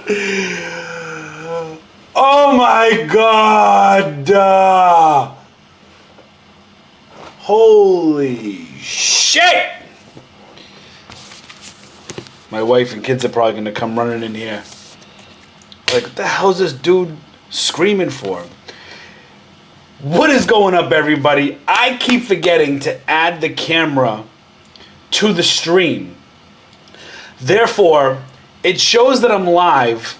Oh my God! Holy shit! My wife and kids are probably going to come running in here. Like, what the hell's this dude screaming for? What is going up, everybody? I keep forgetting to add the camera to the stream. Therefore, it shows that I'm live.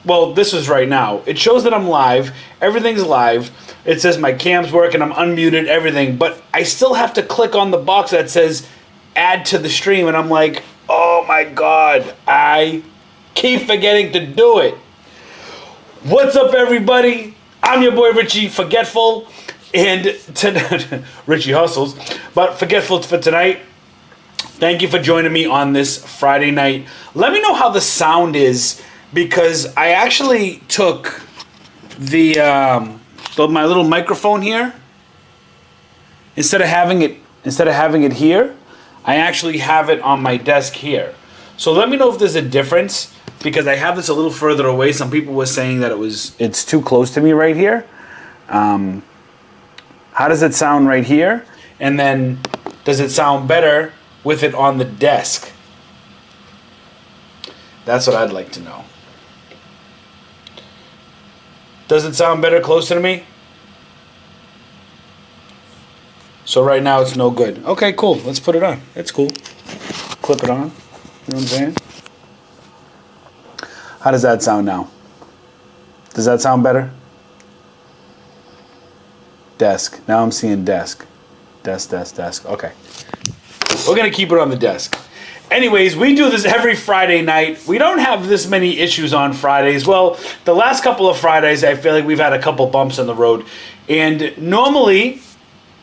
Well, this is right now. It shows that I'm live. Everything's live. It says my cam's working. I'm unmuted, everything. But I still have to click on the box that says add to the stream. And I'm like, oh my God. I keep forgetting to do it. What's up, everybody? I'm your boy, Richie Forgetful. And Richie Hustles. But Forgetful for tonight. Thank you for joining me on this Friday night. Let me know how the sound is, because I actually took the my little microphone here. Instead of having it here, I actually have it on my desk here. So let me know if there's a difference, because I have this a little further away. Some people were saying that it's too close to me right here. How does it sound right here? And then does it sound better with it on the desk? That's what I'd like to know. Does it sound better closer to me? So right now it's no good. Okay, cool. Let's put it on. It's cool. Clip it on. You know what I'm saying? How does that sound now? Does that sound better? Desk. Now I'm seeing desk. Desk. Okay. We're going to keep it on the desk. Anyways, we do this every Friday night. We don't have this many issues on Fridays. Well, the last couple of Fridays, I feel like we've had a couple bumps on the road. And normally,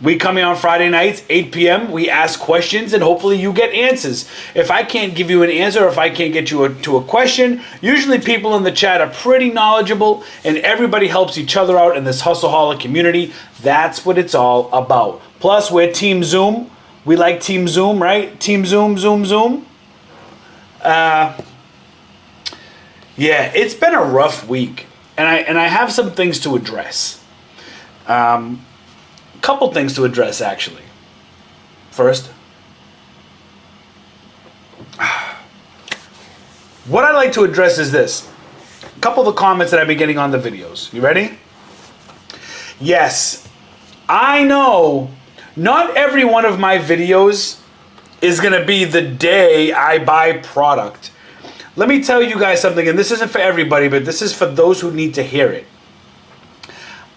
we come here on Friday nights, 8 p.m. We ask questions, and hopefully you get answers. If I can't give you an answer, or if I can't get you to a question, usually people in the chat are pretty knowledgeable, and everybody helps each other out in this Hustleholic community. That's what it's all about. Plus, we're Team Zoom. We like Team Zoom, right? Team Zoom. Yeah, it's been a rough week, and I have some things to address. Couple things to address, actually. First, what I'd like to address is this. A couple of the comments that I've been getting on the videos. You ready? Yes, I know not every one of my videos is going to be the day I buy product. Let me tell you guys something, and this isn't for everybody, but this is for those who need to hear it.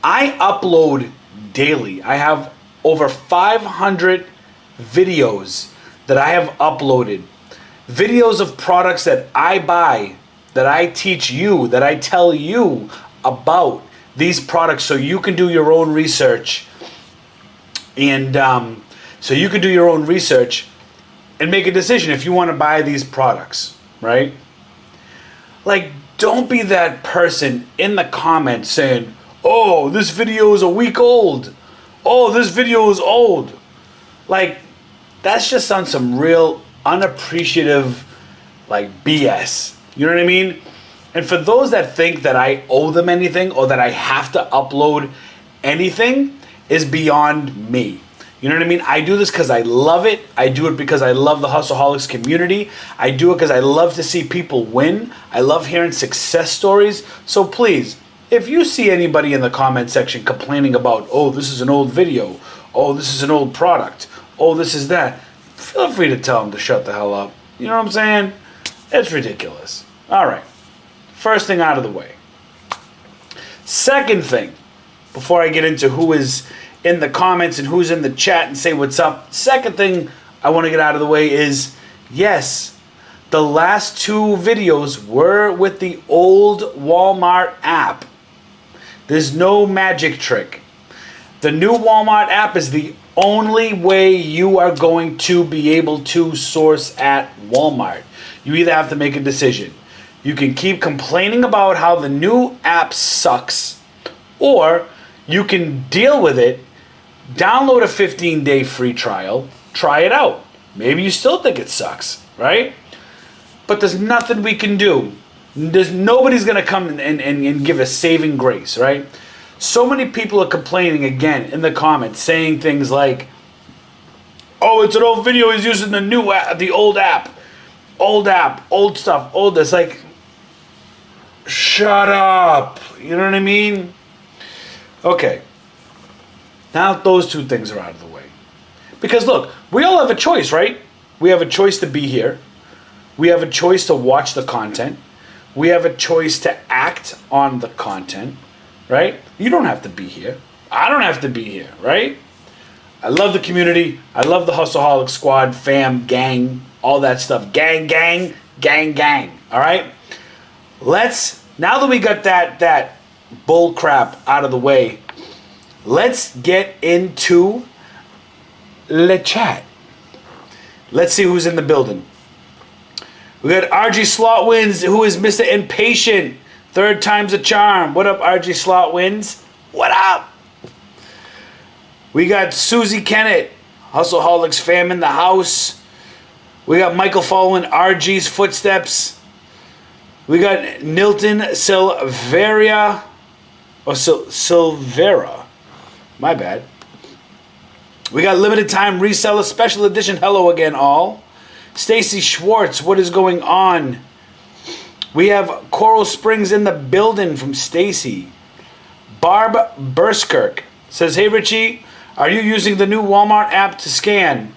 I upload daily. I have over 500 videos that I have uploaded. Videos of products that I buy, that I teach you, that I tell you about these products, so you can do your own research. And so you can do your own research and make a decision if you want to buy these products, right? Like, don't be that person in the comments saying, oh, this video is a week old. Oh, this video is old. Like, that's just on some real unappreciative, like, BS. You know what I mean? And for those that think that I owe them anything, or that I have to upload anything, is beyond me. You know what I mean? I do this because I love it. I do it because I love the Hustleholics community. I do it because I love to see people win. I love hearing success stories. So please, if you see anybody in the comment section complaining about, oh, this is an old video, oh, this is an old product, oh, this is that, feel free to tell them to shut the hell up. You know what I'm saying? It's ridiculous. All right. First thing out of the way. Second thing, before I get into who is in the comments and who's in the chat and say what's up, second thing I want to get out of the way is, yes, the last two videos were with the old Walmart app. There's no magic trick. The new Walmart app is the only way you are going to be able to source at Walmart. You either have to make a decision. You can keep complaining about how the new app sucks, or you can deal with it, download a 15-day free trial, try it out. Maybe you still think it sucks, right? But there's nothing we can do. Nobody's going to come and give a saving grace, right? So many people are complaining again in the comments, saying things like, oh, it's an old video, he's using the new app, the old app, old stuff, old this. Like, shut up. You know what I mean? Okay. Now those two things are out of the way. Because look, we all have a choice, right? We have a choice to be here. We have a choice to watch the content. We have a choice to act on the content, right? You don't have to be here. I don't have to be here, right? I love the community. I love the Hustleholics squad, fam, gang, all that stuff. Gang, gang, gang, gang. All right? Now that we got that bull crap out of the way, let's get into the chat. Let's see who's in the building. We got RG Slot Wins, who is Mr. Impatient. Third time's a charm. What up, RG Slot Wins? What up? We got Susie Kennett, Hustleholics fam in the house. We got Michael following RG's footsteps. We got Nilton Silveria, or Silvera. My bad. We got limited time reseller special edition. Hello again, all. Stacy Schwartz, what is going on? We have Coral Springs in the building from Stacy. Barb Burskirk says, hey Richie, are you using the new Walmart app to scan?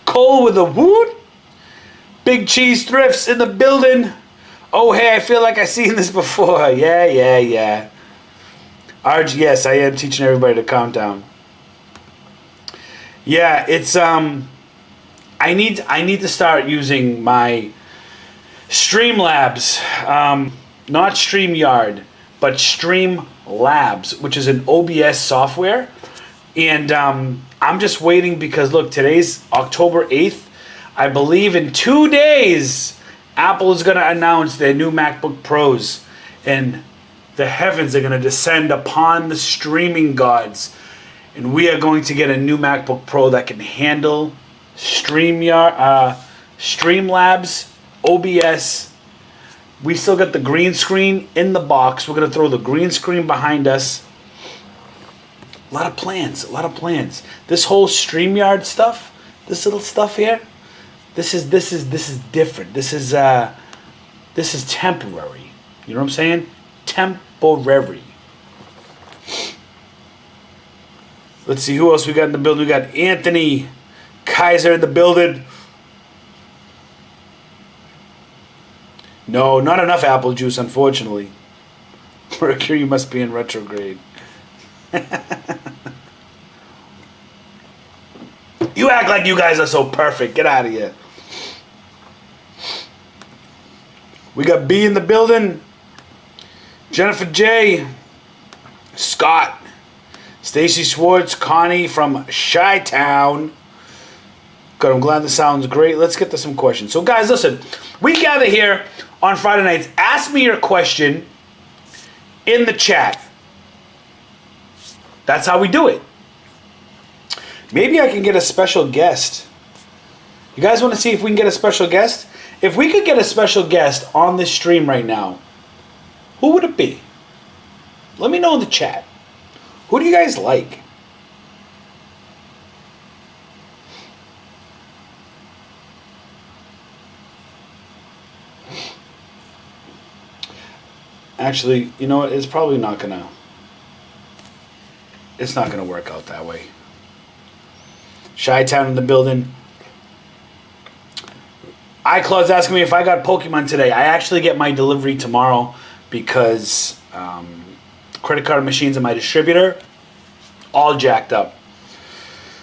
Cole with a woot. Big Cheese Thrifts in the building. Oh, hey, I feel like I've seen this before. Yeah. RG, yes, I am teaching everybody to count down. Yeah, it's I need to start using my Streamlabs, not StreamYard, but Streamlabs, which is an OBS software. And I'm just waiting because look, today's October 8th. I believe in 2 days, Apple is going to announce their new MacBook Pros, and the heavens are going to descend upon the streaming gods, and we are going to get a new MacBook Pro that can handle Streamlabs, OBS. We still got the green screen in the box. We're going to throw the green screen behind us. A lot of plans. This whole StreamYard stuff, this little stuff here, this is different. This is temporary. You know what I'm saying? Temporary. Let's see who else we got in the building. We got Anthony Kaiser in the building. No, not enough apple juice, unfortunately. Mercury must be in retrograde. You act like you guys are so perfect. Get out of here. We got B in the building. Jennifer J. Scott. Stacy Schwartz. Connie from Chi-Town. Good, I'm glad this sounds great. Let's get to some questions. So guys, listen. We gather here on Friday nights. Ask me your question in the chat. That's how we do it. Maybe I can get a special guest. You guys want to see if we can get a special guest? If we could get a special guest on this stream right now, who would it be? Let me know in the chat. Who do you guys like? Actually, you know what? It's probably not gonna. It's not gonna work out that way. Chi-Town in the building. iCloud's asking me if I got Pokemon today. I actually get my delivery tomorrow because credit card machines and my distributor all jacked up.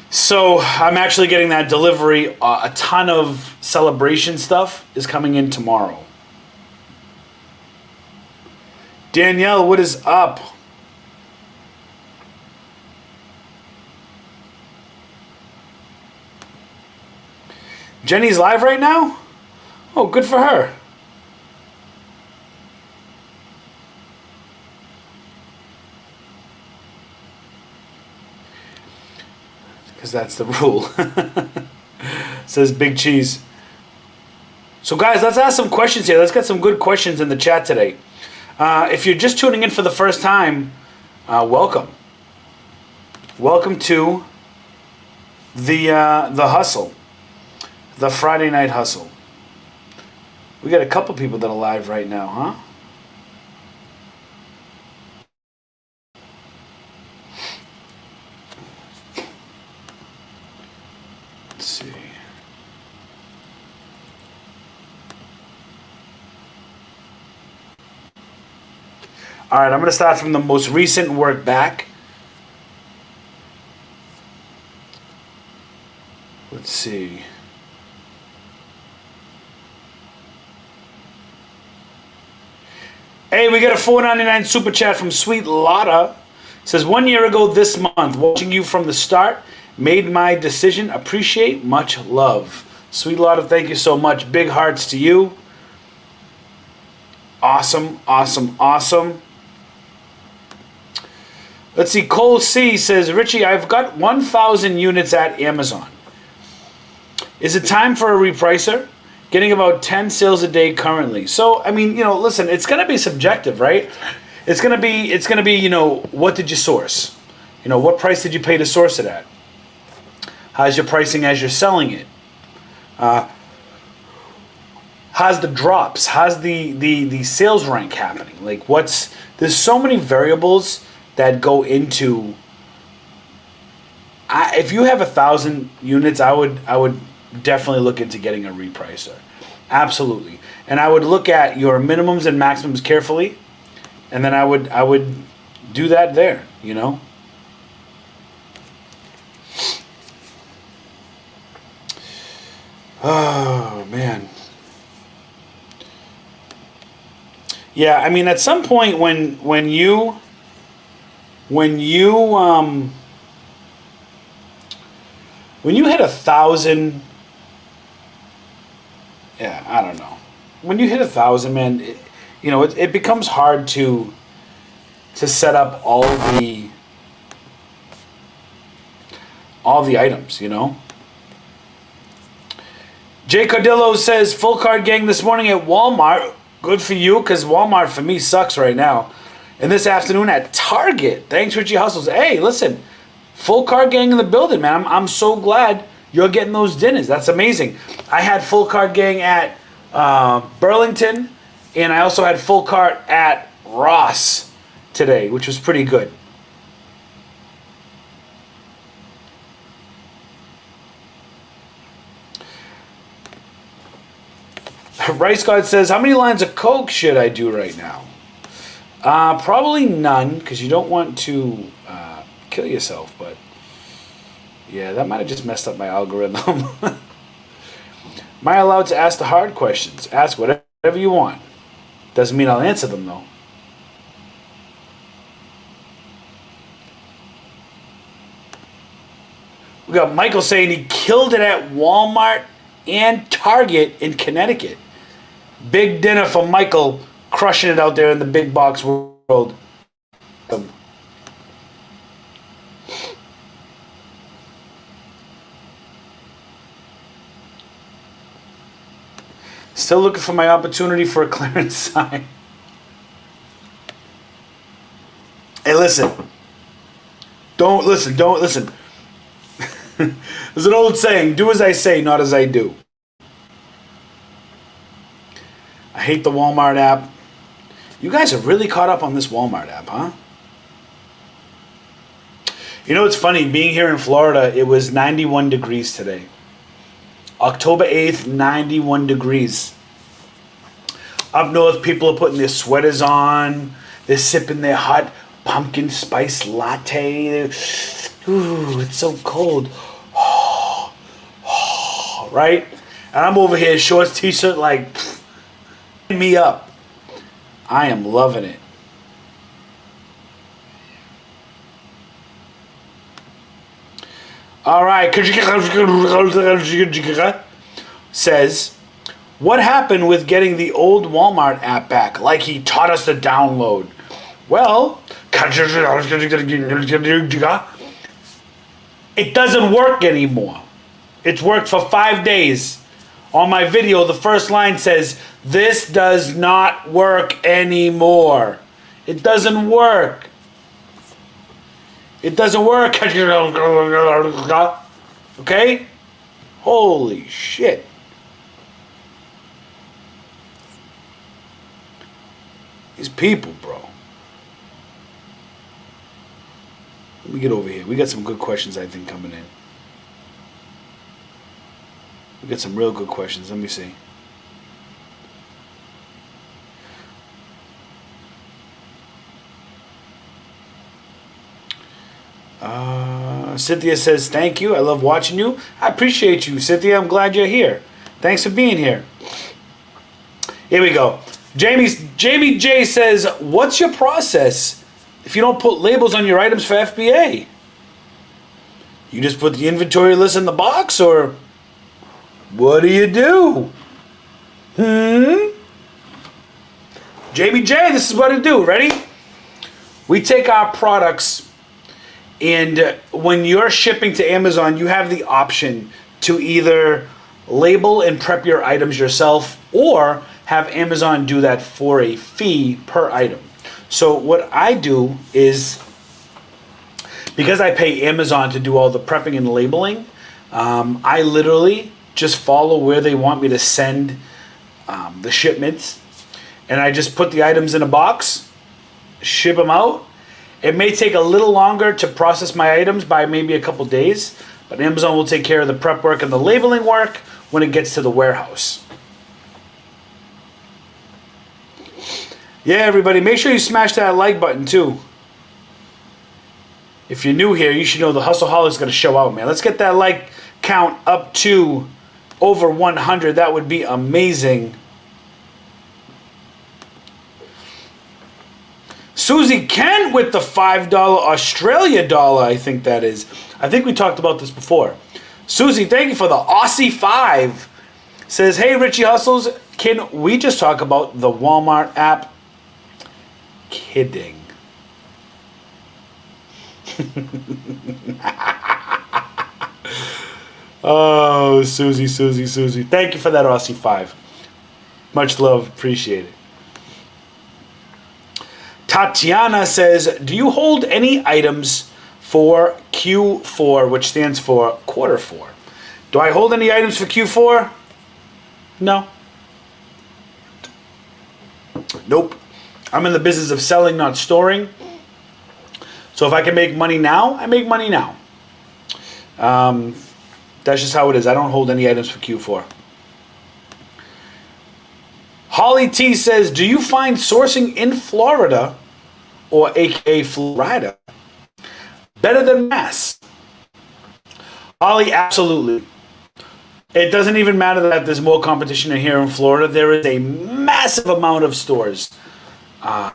So I'm actually getting that delivery. A ton of celebration stuff is coming in tomorrow. Danielle, what is up? Jenny's live right now? Oh, good for her. because that's the rule. Says Big Cheese. So guys, let's ask some questions here. Let's get some good questions in the chat today. If you're just tuning in for the first time, welcome. Welcome to the hustle, the Friday night hustle. We got a couple people that are live right now, huh? Let's see. All right, I'm going to start from the most recent and work back. Let's see. Hey, we got a $4.99 super chat from Sweet Lotta. Says, 1 year ago this month, watching you from the start, made my decision. Appreciate, much love. Sweet Lotta, thank you so much. Big hearts to you. Awesome, awesome, awesome. Let's see, Cole C says, Richie, I've got 1,000 units at Amazon. Is it time for a repricer? Getting about 10 sales a day currently. So, I mean, listen, it's going to be subjective, right? It's going to be, what did you source? What price did you pay to source it at? How's your pricing as you're selling it? How's the drops? How's the sales rank happening? Like, there's so many variables that go into. If you have 1,000 units, I would definitely look into getting a repricer. Absolutely. And I would look at your minimums and maximums carefully, and then I would do that there, Oh man. Yeah, I mean, at some point when you hit 1,000, yeah, I don't know. When you hit 1,000, man, it becomes hard to set up all the items, Jay Cardillo says, full card gang this morning at Walmart. Good for you, because Walmart for me sucks right now. And this afternoon at Target. Thanks, Richie Hustles. Hey, listen, full card gang in the building, man. I'm so glad you're getting those dinners. That's amazing. I had full card gang at Burlington, and I also had full cart at Ross today, which was pretty good. Rice God says, how many lines of Coke should I do right now? Probably none, because you don't want to kill yourself, but yeah, that might have just messed up my algorithm. Am I allowed to ask the hard questions? Ask whatever you want. Doesn't mean I'll answer them, though. We got Michael saying he killed it at Walmart and Target in Connecticut. Big dinner for Michael, crushing it out there in the big box world. Still looking for my opportunity for a clearance sign. Hey, listen. Don't listen. There's an old saying, do as I say, not as I do. I hate the Walmart app. You guys are really caught up on this Walmart app, huh? It's funny, being here in Florida, it was 91 degrees today. October 8th, 91 degrees. Up north, people are putting their sweaters on. They're sipping their hot pumpkin spice latte. Ooh, it's so cold. Right? And I'm over here, shorts, t-shirt, like, me up. I am loving it. All right. Says, what happened with getting the old Walmart app back? Like he taught us to download. Well, It doesn't work anymore. It's worked for 5 days. On my video, the first line says, "This does not work anymore." It doesn't work. It doesn't work. Okay? Holy shit. These people, bro. Let me get over here. We got some good questions, I think, coming in. We got some real good questions. Let me see. Cynthia says, thank you. I love watching you. I appreciate you, Cynthia. I'm glad you're here. Thanks for being here. Here we go. Jamie J says, what's your process if you don't put labels on your items for FBA? You just put the inventory list in the box, or what do you do? Jamie J, this is what I do. Ready? We take our products, and when you're shipping to Amazon, you have the option to either label and prep your items yourself, or have Amazon do that for a fee per item. So what I do is, because I pay Amazon to do all the prepping and labeling, I literally just follow where they want me to send the shipments, and I just put the items in a box, ship them out. It may take a little longer to process my items by maybe a couple days, but Amazon will take care of the prep work and the labeling work when it gets to the warehouse. Yeah, everybody, make sure you smash that like button too. If you're new here, you should know the Hustleholics is going to show out, man. Let's get that like count up to over 100. That would be amazing. Susie Kent with the $5 Australia dollar, I think that is. I think we talked about this before. Susie, thank you for the Aussie 5. Says, hey, Richie Hustles, can we just talk about the Walmart app? Kidding. Oh, Susie. Thank you for that Aussie 5. Much love. Appreciate it. Tatiana says, do you hold any items for Q4, which stands for quarter 4? Do I hold any items for Q4? No. Nope. I'm in the business of selling, not storing. So if I can make money now, I make money now. That's just how it is. I don't hold any items for Q4. Holly T says, do you find sourcing in Florida, or aka Florida, better than Mass? Holly, absolutely. It doesn't even matter that there's more competition here in Florida. There is a massive amount of stores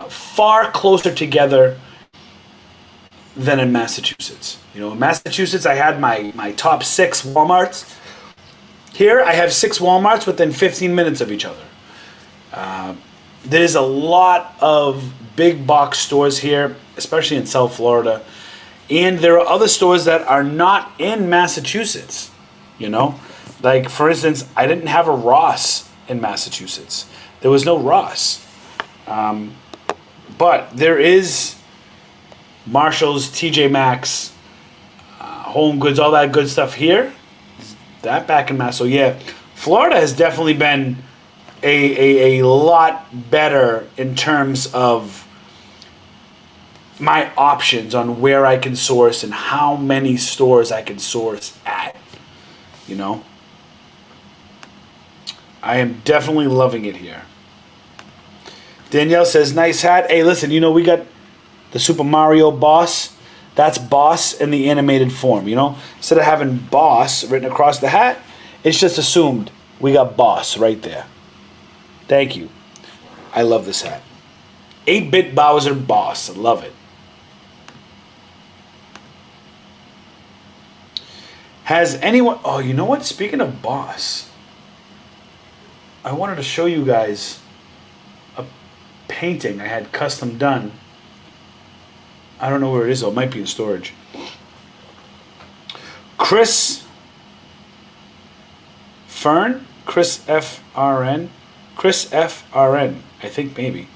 far closer together than in Massachusetts. You know, in Massachusetts, I had my top 6 Walmarts. Here, I have 6 Walmarts within 15 minutes of each other. There's a lot of big box stores here, especially in South Florida. And there are other stores that are not in Massachusetts, you know? Like, for instance, I didn't have a Ross in Massachusetts. There was no Ross. But there is Marshall's, TJ Maxx, Home Goods, all that good stuff here. That back in Mass. So yeah, Florida has definitely been a lot better in terms of my options on where I can source and how many stores I can source at, you know. I am definitely loving it here. Danielle says, nice hat. Hey, listen, you know, we got the Super Mario boss. That's boss in the animated form, you know. Instead of having boss written across the hat, it's just assumed we got boss right there. Thank you. I love this hat. 8-bit Bowser boss. I love it. Has anyone... Oh, you know what? Speaking of boss, I wanted to show you guys a painting I had custom done. I don't know where it is, though. It might be in storage. Chris Fern? Chris FRN? Chris FRN, I think maybe.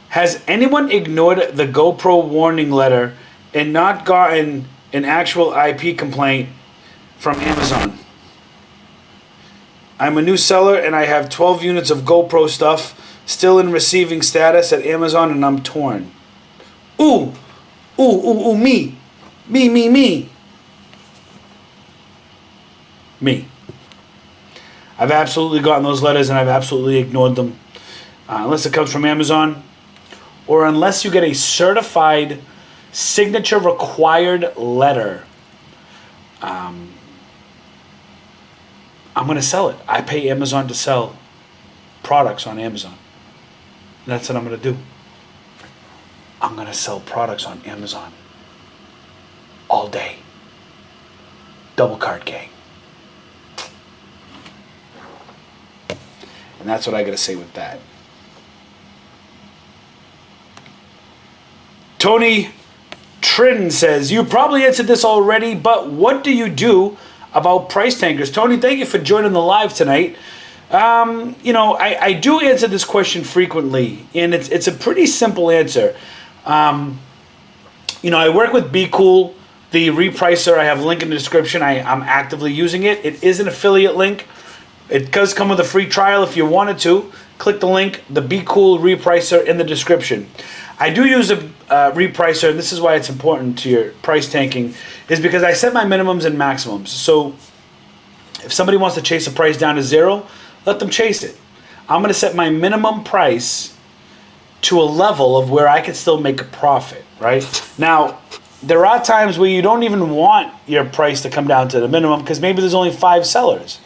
Has anyone ignored the GoPro warning letter and not gotten an actual IP complaint from Amazon? I'm a new seller and I have 12 units of GoPro stuff still in receiving status at Amazon and I'm torn. Ooh, me. Me. I've absolutely gotten those letters and I've absolutely ignored them. Unless it comes from Amazon or unless you get a certified signature required letter. I'm going to sell it. I pay Amazon to sell products on Amazon. And that's what I'm going to do. I'm going to sell products on Amazon all day. Double card gang. And that's what I got to say with that. Tony Trin says, you probably answered this already, but what do you do about price tankers? Tony, thank you for joining the live tonight. I do answer this question frequently, and it's a pretty simple answer. I work with Be Cool, the repricer. I have a link in the description. I'm actively using it. It is an affiliate link. It does come with a free trial if you wanted to. Click the link, the Be Cool repricer in the description. I do use a repricer, and this is why it's important to your price tanking, is because I set my minimums and maximums. So if somebody wants to chase a price down to 0, let them chase it. I'm going to set my minimum price to a level of where I can still make a profit, right? Now, there are times where you don't even want your price to come down to the minimum because maybe there's only 5 sellers,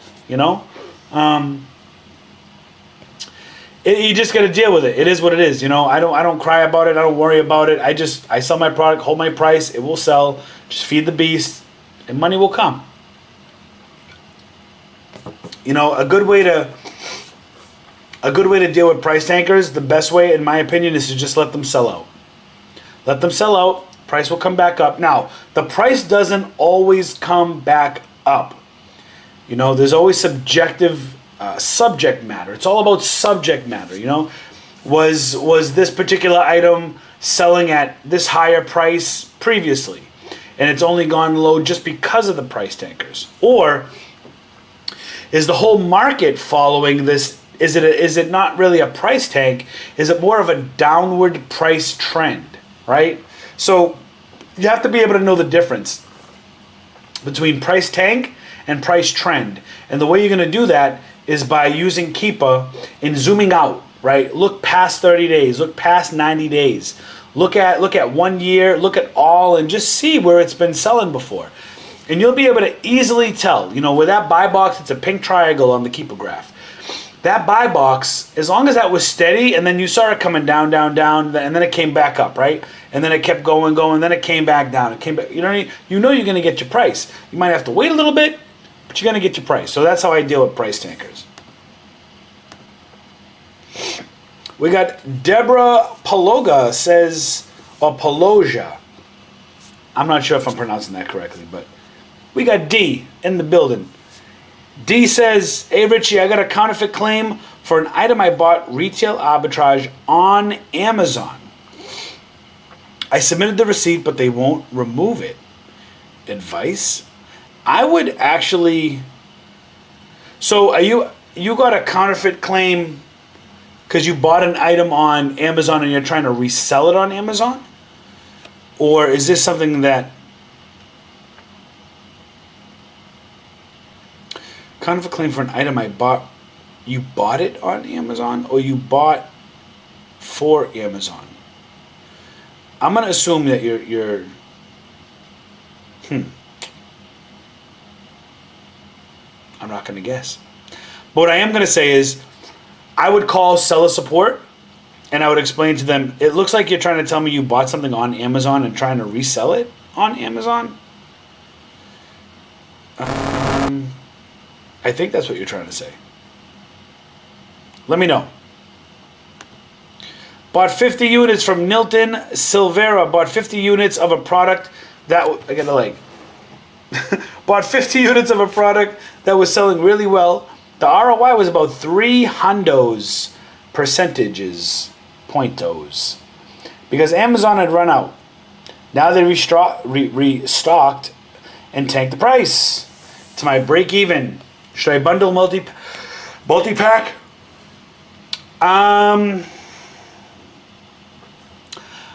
you just got to deal with it. It is what it is. I don't cry about it. I don't worry about it. I sell my product, hold my price. It will sell. Just feed the beast, and money will come. A good way to deal with price tankers, the best way, in my opinion, is to just let them sell out. Let them sell out. Price will come back up. Now, the price doesn't always come back up. There's always subjective subject matter. It's all about subject matter. Was this particular item selling at this higher price previously, and it's only gone low just because of the price tankers? Or is the whole market following this? Is it not really a price tank? Is it more of a downward price trend, right? So you have to be able to know the difference between price tank and price trend. And the way you're going to do that is by using Keepa and zooming out, right? Look past 30 days, look past 90 days. Look at 1 year, look at all, and just see where it's been selling before. And you'll be able to easily tell, with that buy box, it's a pink triangle on the Keepa graph. That buy box, as long as that was steady, and then you saw it coming down, and then it came back up, right? And then it kept going, and then it came back down. It came back. You're going to get your price. You might have to wait a little bit, but you're going to get your price. So that's how I deal with price tankers. We got Deborah Paloga says, or Paloja. I'm not sure if I'm pronouncing that correctly, but we got D in the building. D says, hey Richie, I got a counterfeit claim for an item I bought retail arbitrage on Amazon. I submitted the receipt, but they won't remove it. Advice? I would actually... So you got a counterfeit claim because you bought an item on Amazon and you're trying to resell it on Amazon? Or is this something that... Counterfeit claim for an item I bought. You bought it on Amazon or you bought for Amazon? I'm going to assume that you're I'm not going to guess. But what I am going to say is I would call seller support and I would explain to them, it looks like you're trying to tell me you bought something on Amazon and trying to resell it on Amazon. I think that's what you're trying to say. Let me know. Bought 50 units from Nilton Silvera. Bought 50 units of a product that... I got to bought 50 units of a product that was selling really well. The ROI was about 3 hundos percentages, pointos. Because Amazon had run out. Now they restocked and tanked the price to my break even. Should I bundle multi-pack?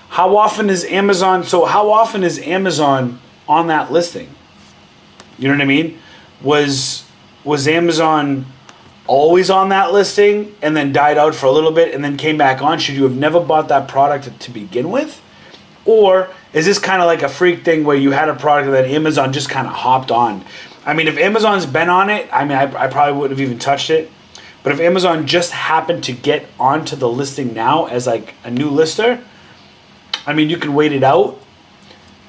How often is Amazon on that listing? You know what I mean? Was Amazon always on that listing and then died out for a little bit and then came back on? Should you have never bought that product to begin with? Or is this kind of like a freak thing where you had a product that Amazon just kind of hopped on? I mean, if Amazon's been on it, I mean, I probably wouldn't have even touched it. But if Amazon just happened to get onto the listing now as like a new lister, I mean, you can wait it out.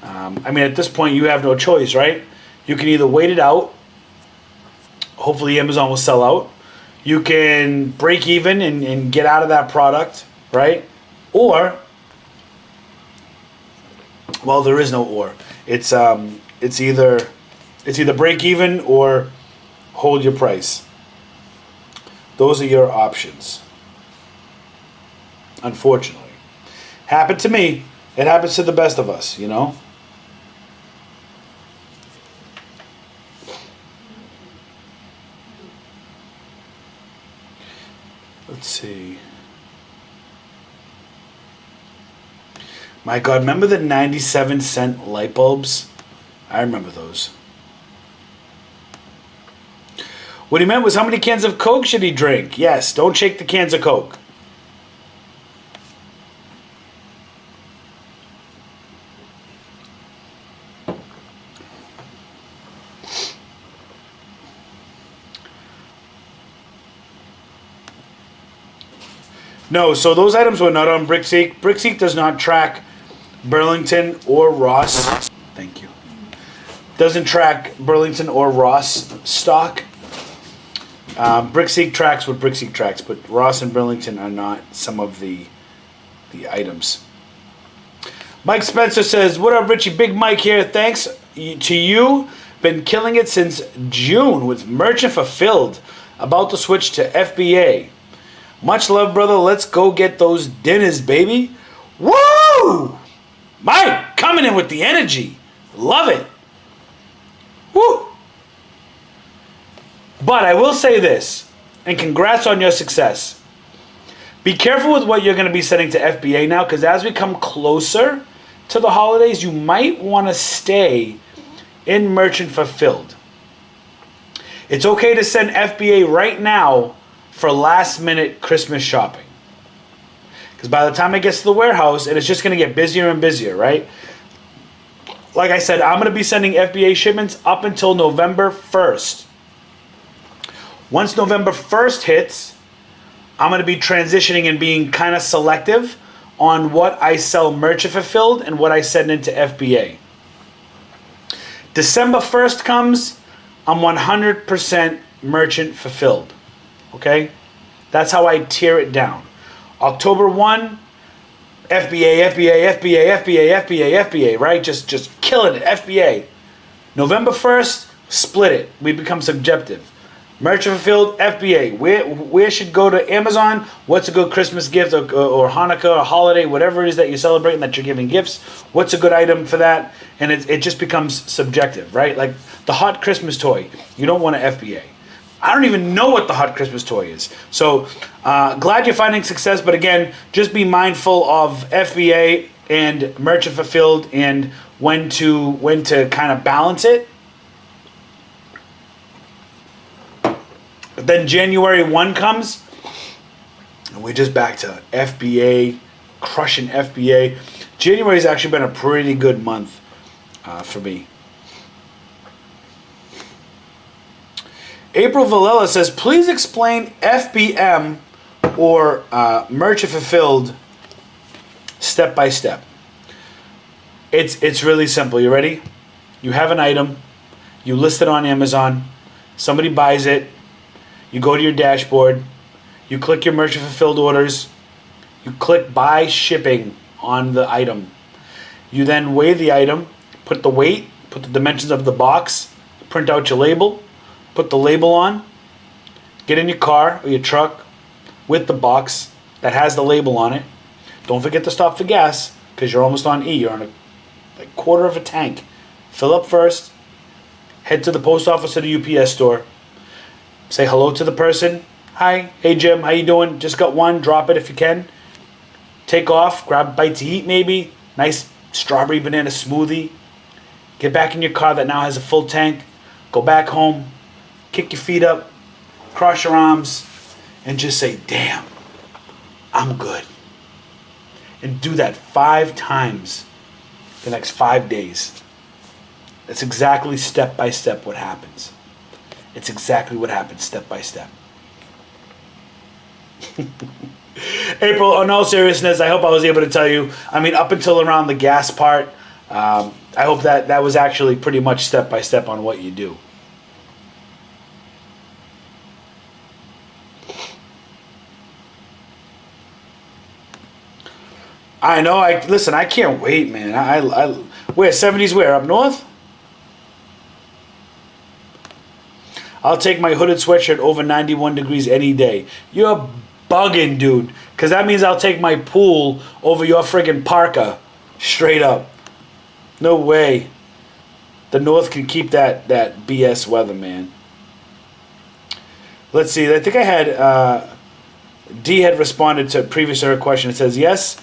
I mean, at this point, you have no choice, right? You can either wait it out. Hopefully, Amazon will sell out. You can break even and get out of that product, right? Or, well, there is no or. It's either break even or hold your price. Those are your options. Unfortunately. Happened to me. It happens to the best of us, you know? Let's see. My God, remember the 97-cent light bulbs? I remember those. What he meant was, how many cans of Coke should he drink? Yes, don't shake the cans of Coke. No, so those items were not on BrickSeek. BrickSeek does not track Burlington or Ross. Thank you. Doesn't track Burlington or Ross stock. BrickSeek tracks what BrickSeek tracks, but Ross and Burlington are not some of the items. Mike Spencer says, what up, Richie? Big Mike here. Thanks to you. Been killing it since June with Merchant Fulfilled. About to switch to FBA. Much love, brother. Let's go get those dinners, baby. Woo! Mike, coming in with the energy. Love it. Woo! But I will say this, and congrats on your success. Be careful with what you're going to be sending to FBA now, because as we come closer to the holidays, you might want to stay in Merchant Fulfilled. It's okay to send FBA right now for last-minute Christmas shopping. Because by the time it gets to the warehouse, and it's just going to get busier and busier, right? Like I said, I'm going to be sending FBA shipments up until November 1st. Once November 1st hits, I'm going to be transitioning and being kind of selective on what I sell Merchant Fulfilled and what I send into FBA. December 1st comes, I'm 100% Merchant Fulfilled. Okay? That's how I tear it down. October 1, FBA, right? Just killing it, FBA. November 1st, split it. We become subjective. Merchant Fulfilled, FBA. Where should go to Amazon? What's a good Christmas gift or Hanukkah or holiday, whatever it is that you're celebrating, that you're giving gifts? What's a good item for that? And it just becomes subjective, right? Like the hot Christmas toy. You don't want an FBA. I don't even know what the hot Christmas toy is. So glad you're finding success. But again, just be mindful of FBA and Merchant Fulfilled and when to kind of balance it. But then January 1 comes, and we're just back to FBA, crushing FBA. January's actually been a pretty good month for me. April Villela says, please explain FBM or Merchant Fulfilled step by step. It's really simple. You ready? You have an item. You list it on Amazon. Somebody buys it. You go to your dashboard. You click your Merchant Fulfilled orders. You click buy shipping on the item. You then weigh the item, put the weight, put the dimensions of the box, print out your label, put the label on, get in your car or your truck with the box that has the label on it. Don't forget to stop for gas because you're almost on E. You're on a quarter of a tank. Fill up first, head to the post office or the UPS store, say hello to the person. Hi, hey Jim, how you doing? Just got one, drop it if you can. Take off, grab a bite to eat maybe, nice strawberry banana smoothie. Get back in your car that now has a full tank. Go back home, kick your feet up, cross your arms, and just say, damn, I'm good. And do that 5 times the next 5 days. That's exactly step by step what happens. It's exactly what happens step by step. April, on all seriousness, I hope I was able to tell you. I mean, up until around the gas part, I hope that was actually pretty much step by step on what you do. I know. Listen. I can't wait, man. Where 70s? Where up north? I'll take my hooded sweatshirt over 91 degrees any day. You're bugging, dude. Because that means I'll take my pool over your friggin' parka. Straight up. No way. The north can keep that BS weather, man. Let's see. I think I had... D had responded to a previous question. It says, yes,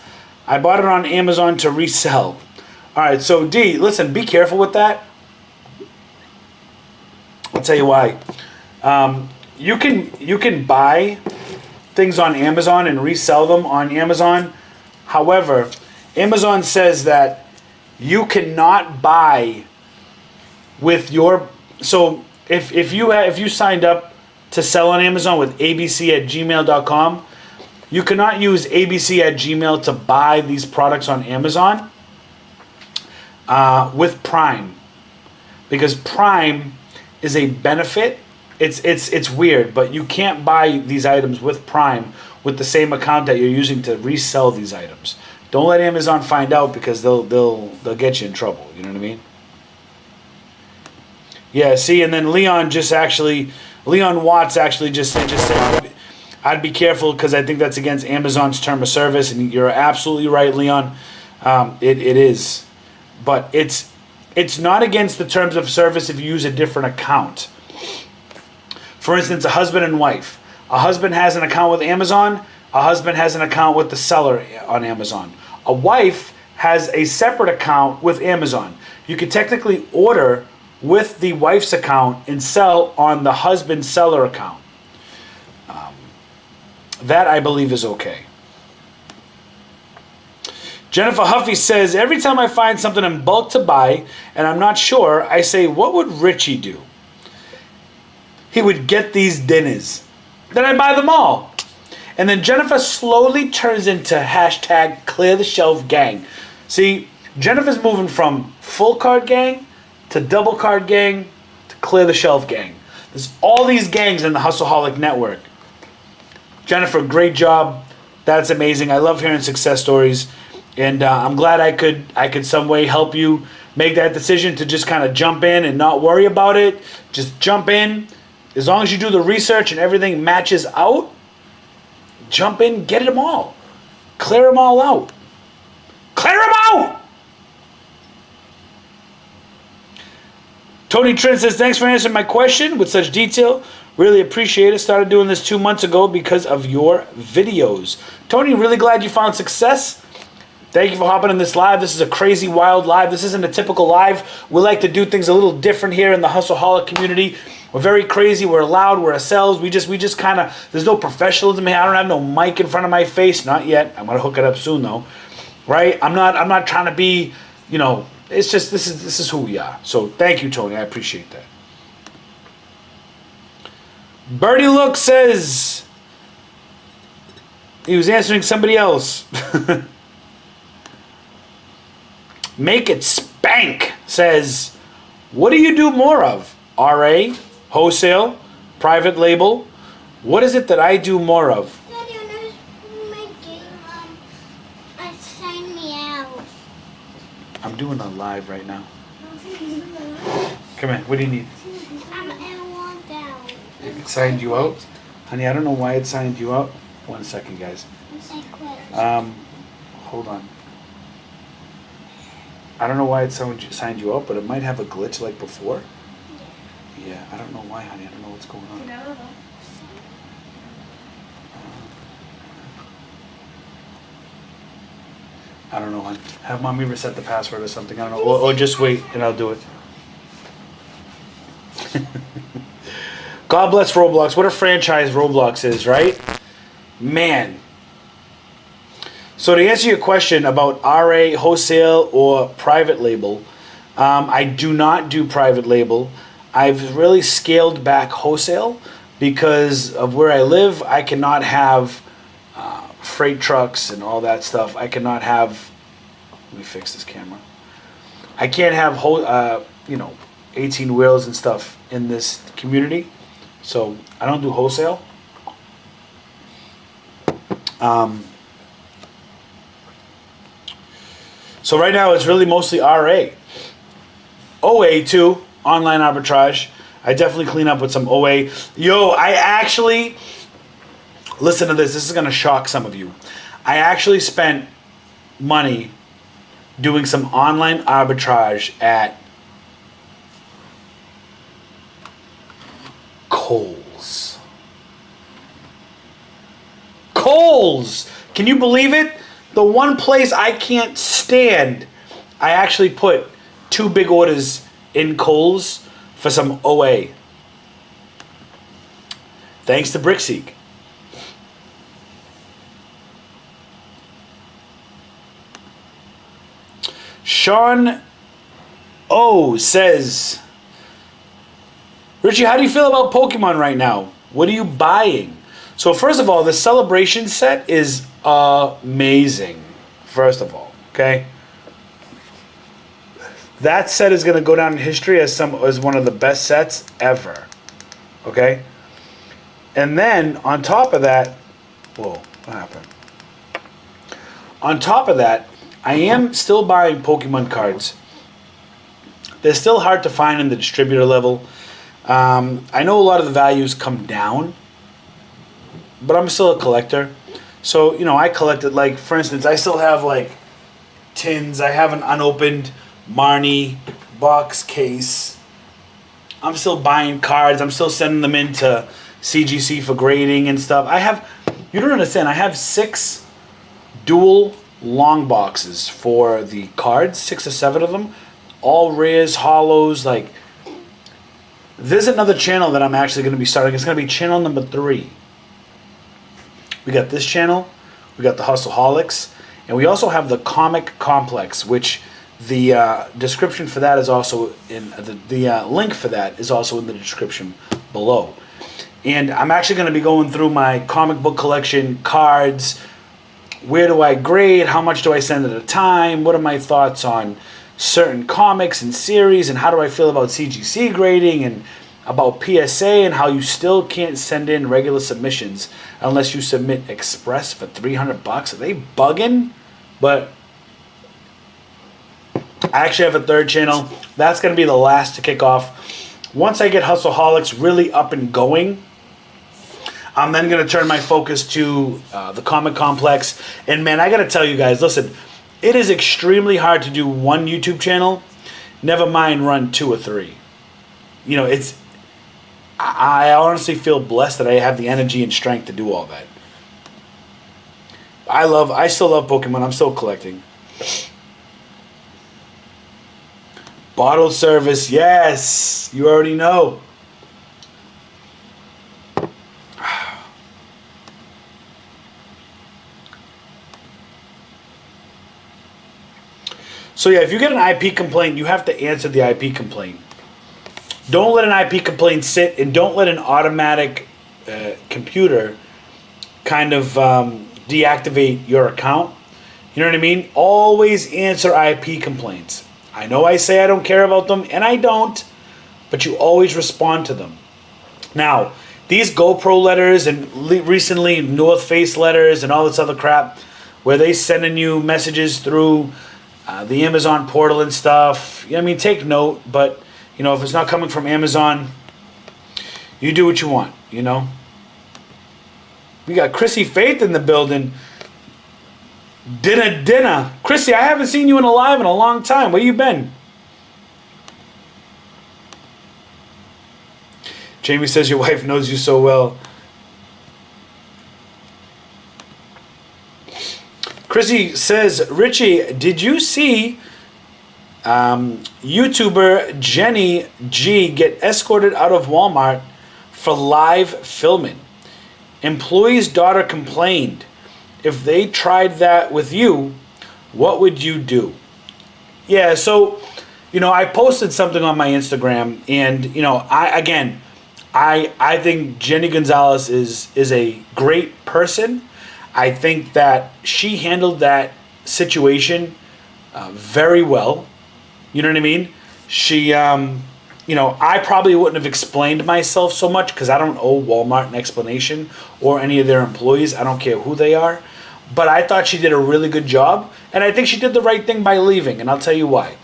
I bought it on Amazon to resell. All right, so D, listen, be careful with that. I'll tell you why. You can buy things on Amazon and resell them on Amazon. However, Amazon says that you cannot buy with your... So if you signed up to sell on Amazon with abc@gmail.com, you cannot use abc@gmail to buy these products on Amazon with Prime, because Prime is a benefit. It's weird, but you can't buy these items with Prime with the same account that you're using to resell these items. Don't let Amazon find out, because they'll get you in trouble. You know what I mean? Yeah. See, and then Leon Watts actually just said I'd be careful, because I think that's against Amazon's term of service, and you're absolutely right, Leon. It is, but it's not against the terms of service if you use a different account. For instance, a husband and wife. A husband has an account with Amazon. A husband has an account with the seller on Amazon. A wife has a separate account with Amazon. You could technically order with the wife's account and sell on the husband's seller account. That, I believe, is okay. Jennifer Huffy says, every time I find something in bulk to buy and I'm not sure, I say, what would Richie do? He would get these dinners. Then I buy them all. And then Jennifer slowly turns into hashtag clear the shelf gang. See, Jennifer's moving from full card gang to double card gang to clear the shelf gang. There's all these gangs in the Hustleholic network. Jennifer, great job. That's amazing. I love hearing success stories. And I'm glad I could some way help you make that decision to just kind of jump in and not worry about it. Just jump in. As long as you do the research and everything matches out, jump in, get them all. Clear them all out. Clear them out! Tony Trent says, thanks for answering my question with such detail. Really appreciate it. Started doing this 2 months ago because of your videos. Tony, really glad you found success. Thank you for hopping in this live. This is a crazy, wild live. This isn't a typical live. We like to do things a little different here in the Hustleholic community. We're very crazy. We're loud. We're ourselves. We just kind of, there's no professionalism here. I don't have no mic in front of my face. Not yet. I'm going to hook it up soon, though. Right? I'm not trying to be, it's just, this is who we are. So thank you, Tony. I appreciate that. Birdie Look says he was answering somebody else. Make It Spank says, what do you do more of? RA, wholesale, private label? What is it that I do more of? Daddy, when my game, sign me out. I'm doing a live right now. Come here. What do you need? down. It signed you out? Honey, I don't know why it signed you out. 1 second, guys. Hold on. I don't know why it signed you out, but it might have a glitch like before. Yeah, I don't know why, honey. I don't know what's going on. I don't know, honey. Have mommy reset the password or something. I don't know. Or just wait and I'll do it. God bless Roblox. What a franchise Roblox is, right? Man. So to answer your question about RA, wholesale, or private label, I do not do private label. I've really scaled back wholesale because of where I live. I cannot have freight trucks and all that stuff. I cannot have. Let me fix this camera. I can't have 18 wheels and stuff in this community, so I don't do wholesale. So right now it's really mostly RA. OA too, online arbitrage. I definitely clean up with some OA. Yo, I actually, listen to this. This is going to shock some of you. I actually spent money doing some online arbitrage at Kohl's. Kohl's! Can you believe it? The one place I can't stand, I actually put 2 big orders in Kohl's for some OA. Thanks to Brickseek. Sean O says, Richie, how do you feel about Pokemon right now? What are you buying? So first of all, the celebration set is amazing. First of all, okay? That set is going to go down in history as one of the best sets ever. Okay? And then on top of that, whoa, what happened? On top of that, I am still buying Pokemon cards. They're still hard to find in the distributor level. I know a lot of the values come down, but I'm still a collector. So, I collected, like, for instance, I still have, like, tins. I have an unopened Marnie box case. I'm still buying cards. I'm still sending them into CGC for grading and stuff. You don't understand, I have 6 dual long boxes for the cards, 6 or 7 of them. All rares, hollows, like, there's another channel that I'm actually going to be starting. It's going to be channel number 3. We got this channel, we got the Hustleholics, and we also have the Comic Complex, which the description for that is also in the link for that is also in the description below. And I'm actually going to be going through my comic book collection, cards. Where do I grade? How much do I send at a time? What are my thoughts on certain comics and series? And how do I feel about CGC grading? And about PSA and how you still can't send in regular submissions unless you submit express for $300. Are they bugging? But I actually have a 3rd channel. That's going to be the last to kick off. Once I get Hustleholics really up and going, I'm then going to turn my focus to the Comic Complex. And man, I got to tell you guys, listen, it is extremely hard to do 1 YouTube channel, never mind run 2 or 3. I honestly feel blessed that I have the energy and strength to do all that. I still love Pokemon. I'm still collecting. Bottle service, yes. You already know. So yeah, if you get an IP complaint, you have to answer the IP complaint. Don't let an IP complaint sit, and don't let an automatic computer kind of deactivate your account. You know what I mean? Always answer IP complaints. I know I say I don't care about them, and I don't, but you always respond to them. Now, these GoPro letters and recently North Face letters and all this other crap, where they sending you messages through the Amazon portal and stuff, take note, but if it's not coming from Amazon, You do what you want, you know? We got Chrissy Faith in the building. Dinner. Chrissy, I haven't seen you in a live in a long time. Where you been? Jamie says your wife knows you so well. Chrissy says, Richie, did you see YouTuber Jenny G get escorted out of Walmart for live filming? Employee's daughter complained. If they tried that with you, what would you do? Yeah, so, you know, I posted something on my Instagram, and, you know, I think Jenny Gonzalez is a great person. I think that she handled that situation very well. You know what I mean? She, you know, I probably wouldn't have explained myself so much because I don't owe Walmart an explanation or any of their employees. I don't care who they are. But I thought she did a really good job. And I think she did the right thing by leaving. And I'll tell you why.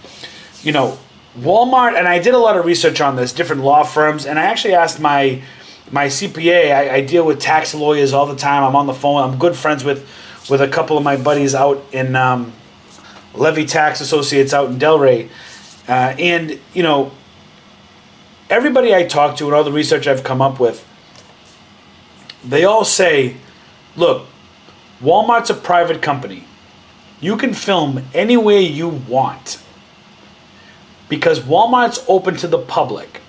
You know, Walmart, and I did a lot of research on this, different law firms. And I actually asked my CPA. I deal with tax lawyers all the time. I'm on the phone. I'm good friends with a couple of my buddies out in Levy Tax Associates out in Delray. And, you know, everybody I talk to and all the research I've come up with, they all say, look, Walmart's a private company. You can film any way you want because Walmart's open to the public.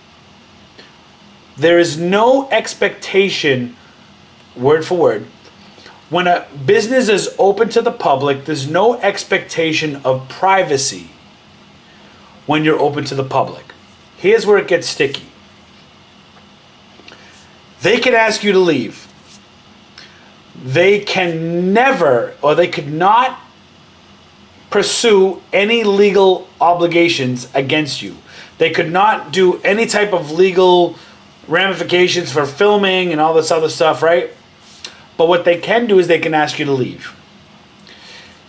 There is no expectation, word for word, when a business is open to the public, there's no expectation of privacy when you're open to the public. Here's where it gets sticky. They can ask you to leave. They can never, or they could not pursue any legal obligations against you. They could not do any type of legal ramifications for filming and all this other stuff, right? But what they can do is they can ask you to leave.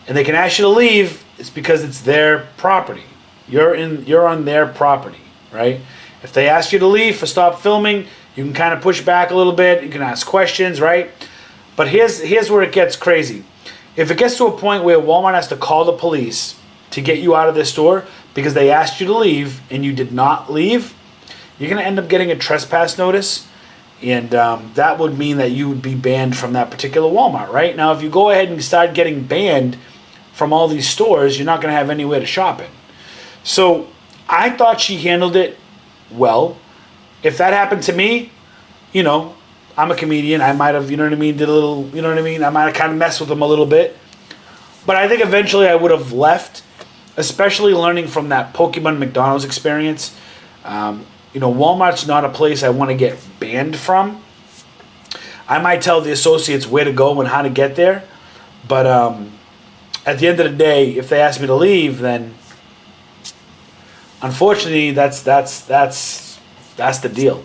And they can ask you to leave, it's because it's their property. You're on their property, right? If they ask you to leave for stop filming, you can kind of push back a little bit. You can ask questions, right? But here's where it gets crazy. If it gets to a point where Walmart has to call the police to get you out of their store because they asked you to leave and you did not leave, you're going to end up getting a trespass notice. And that would mean that you would be banned from that particular Walmart, right? Now, if you go ahead and start getting banned from all these stores, you're not going to have anywhere to shop in. So I thought she handled it well. If that happened to me, you know, I'm a comedian. I might have, you know what I mean, did a little, you know what I mean? I might have kind of messed with them a little bit. But I think eventually I would have left, especially learning from that Pokemon McDonald's experience. You know, Walmart's not a place I want to get banned from. I might tell the associates where to go and how to get there. But at the end of the day, if they ask me to leave, then unfortunately that's the deal.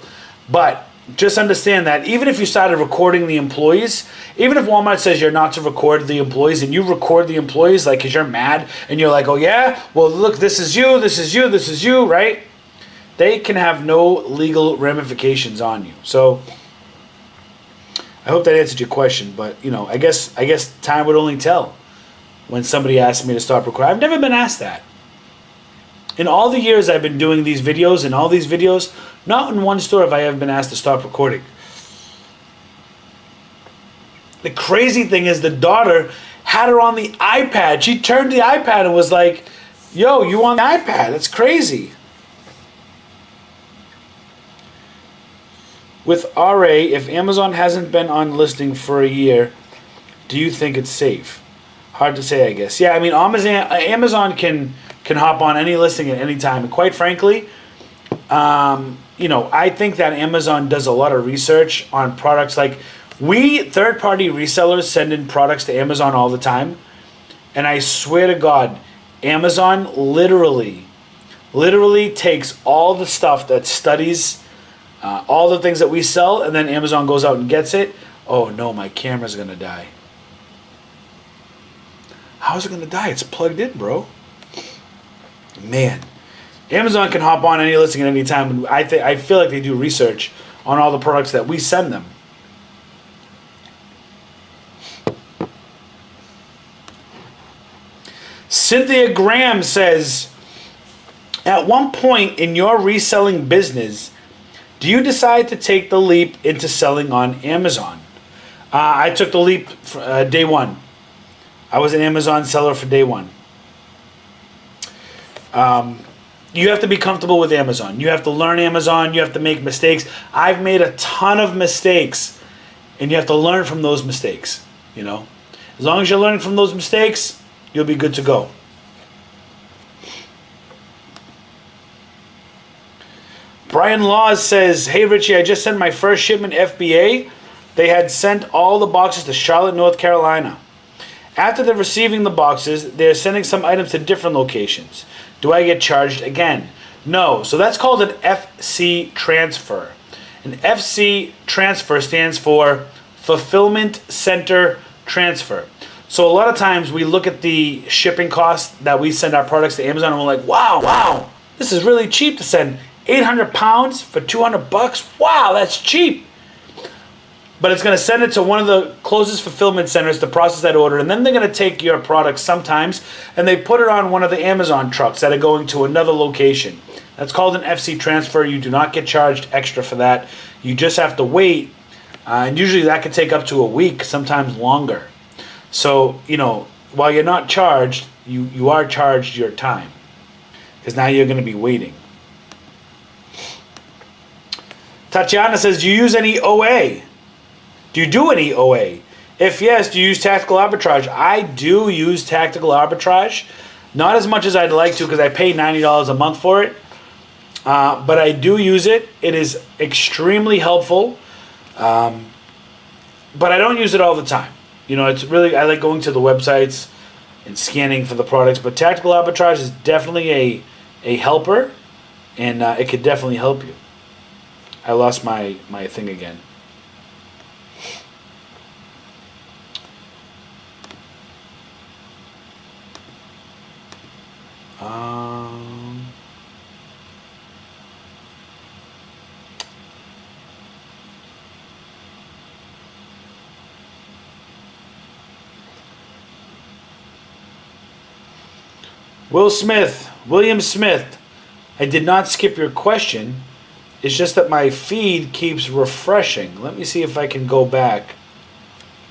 But just understand that even if you started recording the employees, even if Walmart says you're not to record the employees and you record the employees like because you're mad and you're like, oh yeah, well look, this is you, right? They can have no legal ramifications on you. So I hope that answered your question, but you know, I guess time would only tell when somebody asked me to stop recording. I've never been asked that. In all the years I've been doing these videos, not in one store have I ever been asked to stop recording. The crazy thing is the daughter had her on the iPad. She turned the iPad and was like, yo, you on the iPad? That's crazy. With RA, if Amazon hasn't been on listing for a year, do you think it's safe? Hard to say, I guess. Yeah, I mean, Amazon can hop on any listing at any time. And quite frankly, you know, I think that Amazon does a lot of research on products. Like, we third-party resellers send in products to Amazon all the time. And I swear to God, Amazon literally takes all the stuff that studies all the things that we sell, and then Amazon goes out and gets it. Oh no, my camera's gonna die. How is it gonna die? It's plugged in, bro. Man, Amazon can hop on any listing at any time. I feel like they do research on all the products that we send them. Cynthia Graham says, at one point in your reselling business, do you decide to take the leap into selling on Amazon? I took the leap day one. I was an Amazon seller for day one. You have to be comfortable with Amazon. You have to learn Amazon. You have to make mistakes. I've made a ton of mistakes, and you have to learn from those mistakes. You know, as long as you're learning from those mistakes, you'll be good to go. Brian Laws says, hey Richie, I just sent my first shipment FBA. They had sent all the boxes to Charlotte, North Carolina. After they're receiving the boxes, they're sending some items to different locations. Do I get charged again? No. So that's called an FC transfer. An FC transfer stands for Fulfillment Center Transfer. So a lot of times we look at the shipping costs that we send our products to Amazon and we're like, wow, this is really cheap to send 800 pounds for $200. Wow, that's cheap. But it's going to send it to one of the closest fulfillment centers to process that order, and then they're going to take your product sometimes and they put it on one of the Amazon trucks that are going to another location. That's called an FC transfer. You do not get charged extra for that. You just have to wait, and usually that can take up to a week, sometimes longer. So, you know, while you're not charged, you are charged your time, because now you're going to be waiting. Tatiana says, do you use any OA? Do you do any OA? If yes, do you use tactical arbitrage? I do use tactical arbitrage. Not as much as I'd like to because I pay $90 a month for it. But I do use it. It is extremely helpful. But I don't use it all the time. You know, it's really, I like going to the websites and scanning for the products. But tactical arbitrage is definitely a helper. And it could definitely help you. I lost my thing again. William Smith, I did not skip your question. It's just that my feed keeps refreshing. Let me see if I can go back.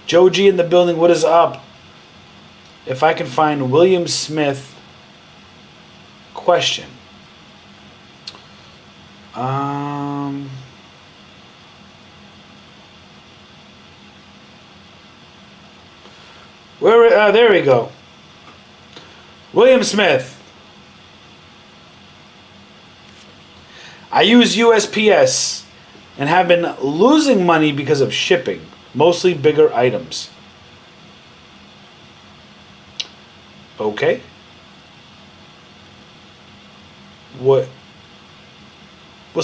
Joe G in the building, what is up? If I can find William Smith question. There we go. William Smith. I use USPS and have been losing money because of shipping, mostly bigger items. Okay. What's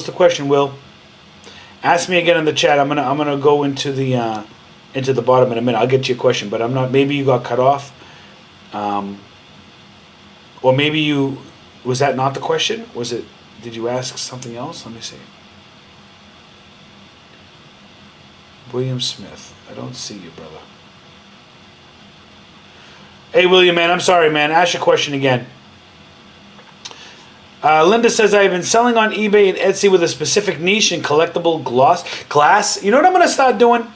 the question, Will? Ask me again in the chat. I'm gonna go into the bottom in a minute. I'll get you a question, but I'm not. Maybe you got cut off, or maybe was that not the question? Was it? Did you ask something else? Let me see. William Smith. I don't see you, brother. Hey, William, man. I'm sorry, man. Ask your question again. Linda says, I've been selling on eBay and Etsy with a specific niche in collectible glass. You know what I'm going to start doing?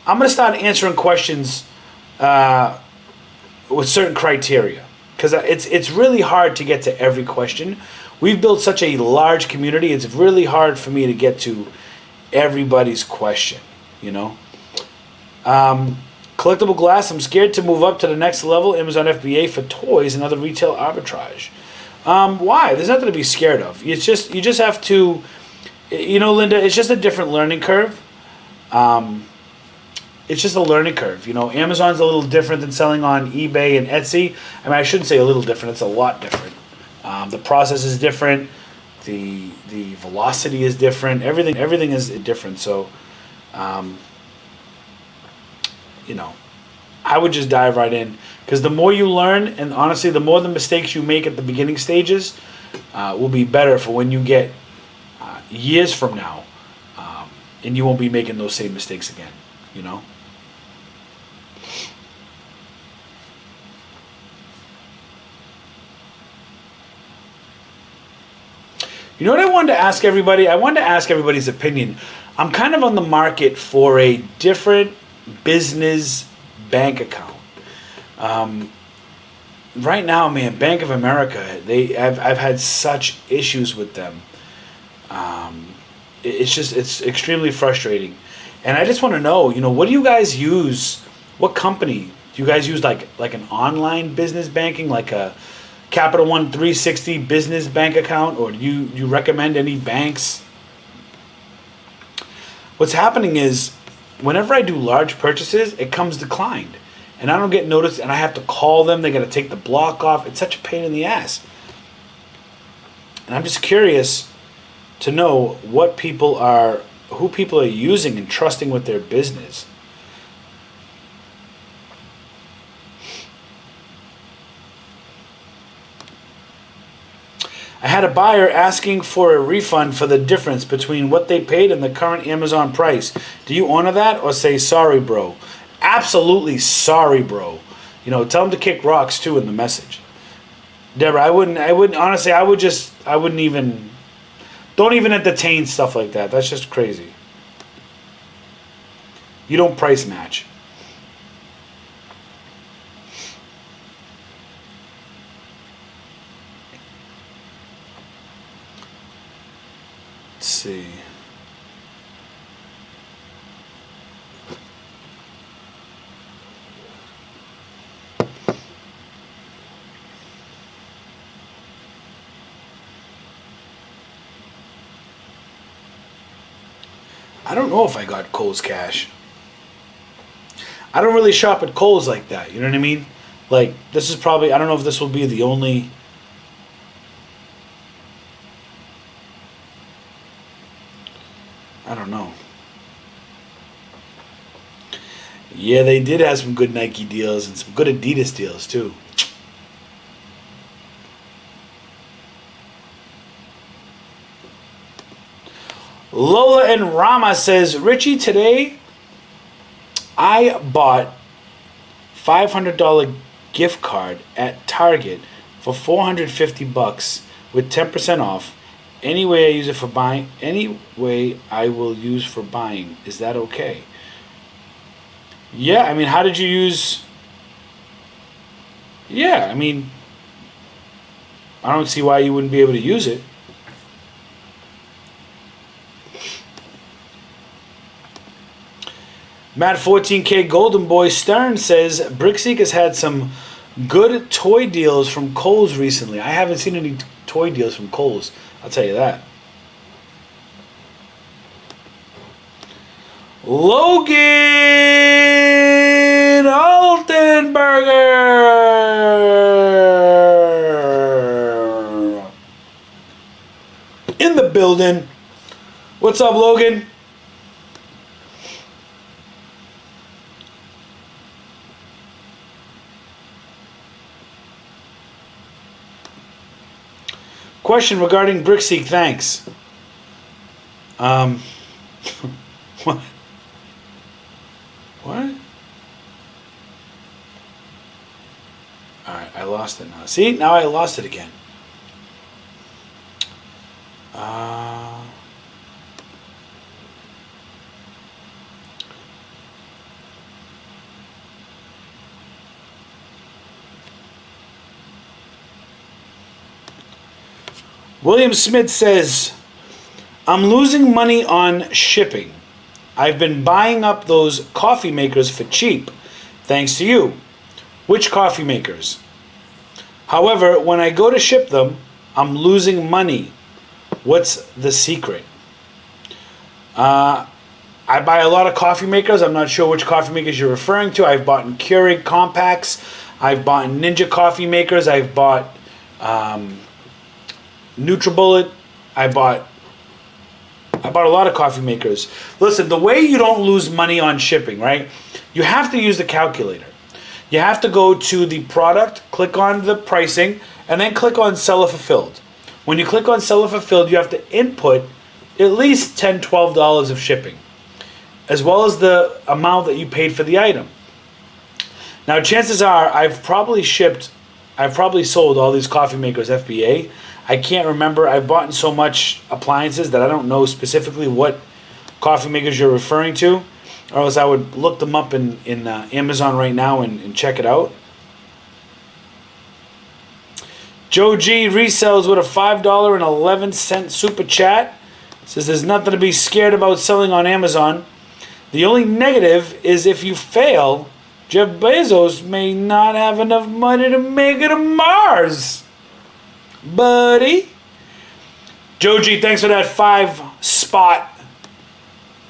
I'm going to start answering questions with certain criteria. Because it's really hard to get to every question. We've built such a large community, it's really hard for me to get to everybody's question, you know. Collectible glass, I'm scared to move up to the next level, Amazon FBA for toys and other retail arbitrage. Why? There's nothing to be scared of. You just have to, you know, Linda, it's just a different learning curve. It's just a learning curve. You know, Amazon's a little different than selling on eBay and Etsy. I mean, I shouldn't say a little different, it's a lot different. The process is different. The velocity is different. Everything is different. So, you know, I would just dive right in, because the more you learn, and honestly, the more the mistakes you make at the beginning stages will be better for when you get years from now and you won't be making those same mistakes again, you know? You know what I wanted to ask everybody? I wanted to ask everybody's opinion. I'm kind of on the market for a different business bank account. Right now, man, Bank of America, I've had such issues with them. It's extremely frustrating. And I just want to know, what do you guys use? What company? Do you guys use like an online business banking, like a Capital One 360 business bank account, or do you recommend any banks? What's happening is, whenever I do large purchases, it comes declined. And I don't get noticed, and I have to call them. They got to take the block off. It's such a pain in the ass. And I'm just curious to know who people are using and trusting with their business. I had a buyer asking for a refund for the difference between what they paid and the current Amazon price. Do you honor that or say sorry, bro? Absolutely sorry, bro. Tell them to kick rocks too in the message. Deborah, I wouldn't honestly, don't even entertain stuff like that. That's just crazy. You don't price match. Let's see. I don't know if I got Kohl's cash. I don't really shop at Kohl's like that. You know what I mean? Like, this is probably, I don't know if this will be the only. I don't know. Yeah, they did have some good Nike deals and some good Adidas deals too. Lola and Rama says, Richie, today I bought $500 gift card at Target for $450 with 10% off. Any way I use it for buying, any way I will use for buying. Is that okay? Yeah, I mean, how did you use? Yeah, I mean, I don't see why you wouldn't be able to use it. Matt 14K Golden Boy Stern says, Brickseek has had some good toy deals from Kohl's recently. I haven't seen any toy deals from Kohl's. I'll tell you that. Logan Altenberger in the building. What's up, Logan? Question regarding Brickseek, thanks. What? What? Alright, I lost it now. See, now I lost it again. William Smith says, I'm losing money on shipping. I've been buying up those coffee makers for cheap, thanks to you. Which coffee makers? However, when I go to ship them, I'm losing money. What's the secret? I buy a lot of coffee makers. I'm not sure which coffee makers you're referring to. I've bought Keurig compacts. I've bought Ninja coffee makers. I've bought NutriBullet. I bought a lot of coffee makers. Listen, the way you don't lose money on shipping, right? You have to use the calculator. You have to go to the product, click on the pricing, and then click on seller fulfilled. When you click on seller fulfilled, you have to input at least $10, $12 of shipping. as well as the amount that you paid for the item. Now, chances are I've probably sold all these coffee makers FBA. I can't remember. I've bought so much appliances that I don't know specifically what coffee makers you're referring to, or else I would look them up in Amazon right now and check it out. Joe G resells with a $5.11 super chat. Says there's nothing to be scared about selling on Amazon. The only negative is if you fail, Jeff Bezos may not have enough money to make it to Mars. Buddy. Joe G, thanks for that 5 spot.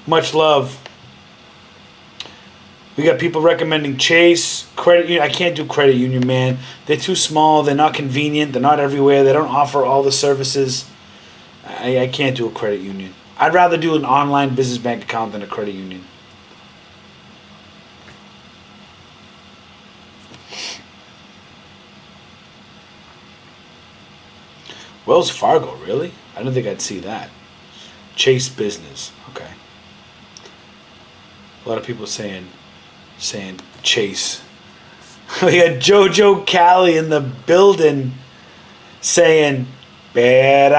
Much love. We got people recommending Chase, credit union. I can't do credit union, man. They're too small. They're not convenient. They're not everywhere. They don't offer all the services. I can't do a credit union. I'd rather do an online business bank account than a credit union. Wells Fargo, really? I don't think I'd see that. Chase Business, okay. A lot of people saying Chase. We got Jojo Cali in the building saying better.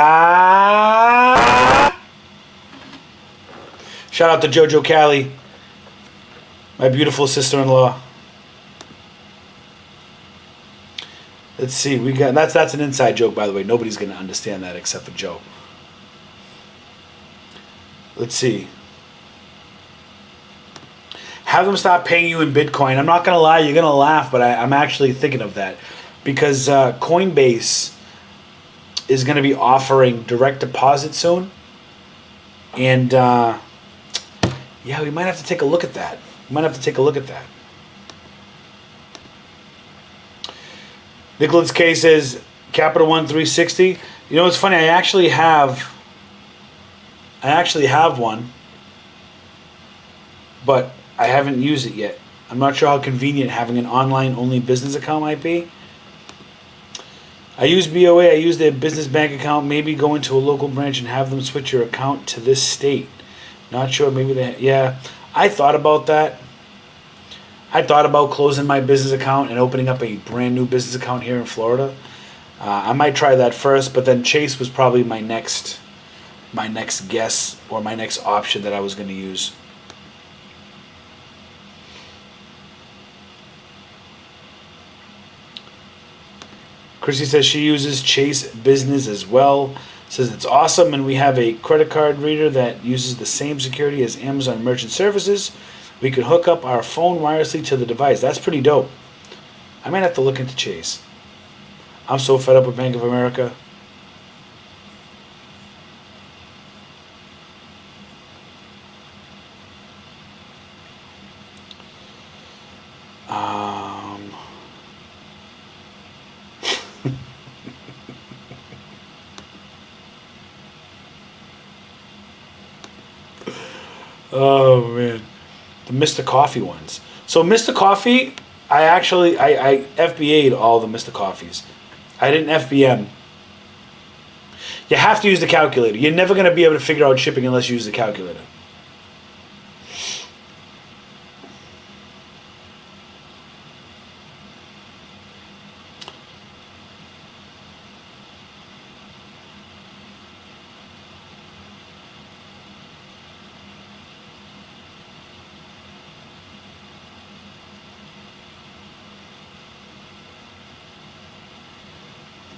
Shout out to Jojo Cali, my beautiful sister-in-law. Let's see, we got that's an inside joke, by the way. Nobody's gonna understand that except for Joe. Let's see. Have them stop paying you in Bitcoin. I'm not gonna lie, you're gonna laugh, but I'm actually thinking of that because Coinbase is gonna be offering direct deposit soon, and yeah, we might have to take a look at that. Nicholas K says, Capital One 360. You know, it's funny. I actually have one, but I haven't used it yet. I'm not sure how convenient having an online-only business account might be. I use BOA. I use their business bank account. Maybe go into a local branch and have them switch your account to this state. Not sure. Maybe yeah. I thought about that. I thought about closing my business account and opening up a brand new business account here in Florida. I might try that first, but then Chase was probably my next guess or my next option that I was going to use. Chrissy says she uses Chase Business as well. Says it's awesome, and we have a credit card reader that uses the same security as Amazon Merchant Services. We could hook up our phone wirelessly to the device. That's pretty dope. I might have to look into Chase. I'm so fed up with Bank of America. Oh, man. The Mr. Coffee ones. So Mr. Coffee, I FBA'd all the Mr. Coffees. I didn't FBM. You have to use the calculator. You're never going to be able to figure out shipping unless you use the calculator.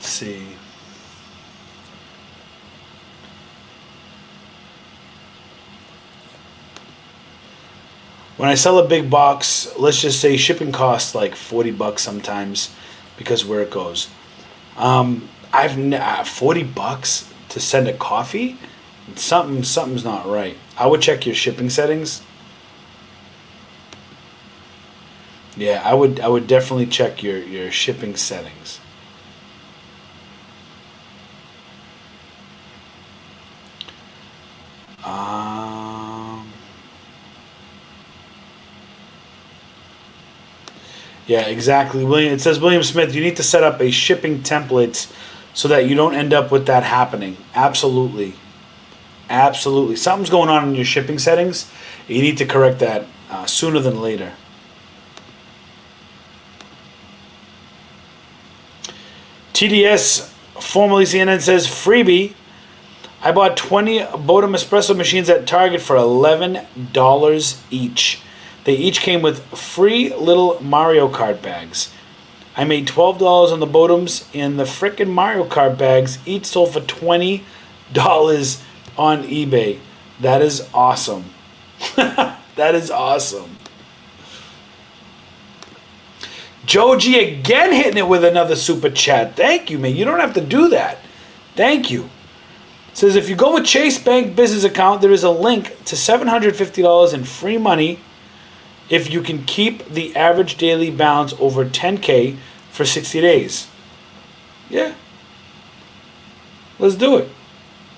See. When I sell a big box, let's just say shipping costs like $40 sometimes because where it goes. I've $40 to send a coffee. Something's not right. I would check your shipping settings. Yeah, I would definitely check your shipping settings. Yeah, exactly. It says, William Smith, you need to set up a shipping template so that you don't end up with that happening. Absolutely. Absolutely. Something's going on in your shipping settings. You need to correct that sooner than later. TDS, formerly CNN, says, freebie. I bought 20 Bodum espresso machines at Target for $11 each. They each came with free little Mario Kart bags. I made $12 on the Bodums, and the frickin' Mario Kart bags each sold for $20 on eBay. That is awesome. That is awesome. Joji again hitting it with another super chat. Thank you, man. You don't have to do that. Thank you. Says, if you go with Chase Bank business account, there is a link to $750 in free money if you can keep the average daily balance over $10K for 60 days. Yeah. Let's do it.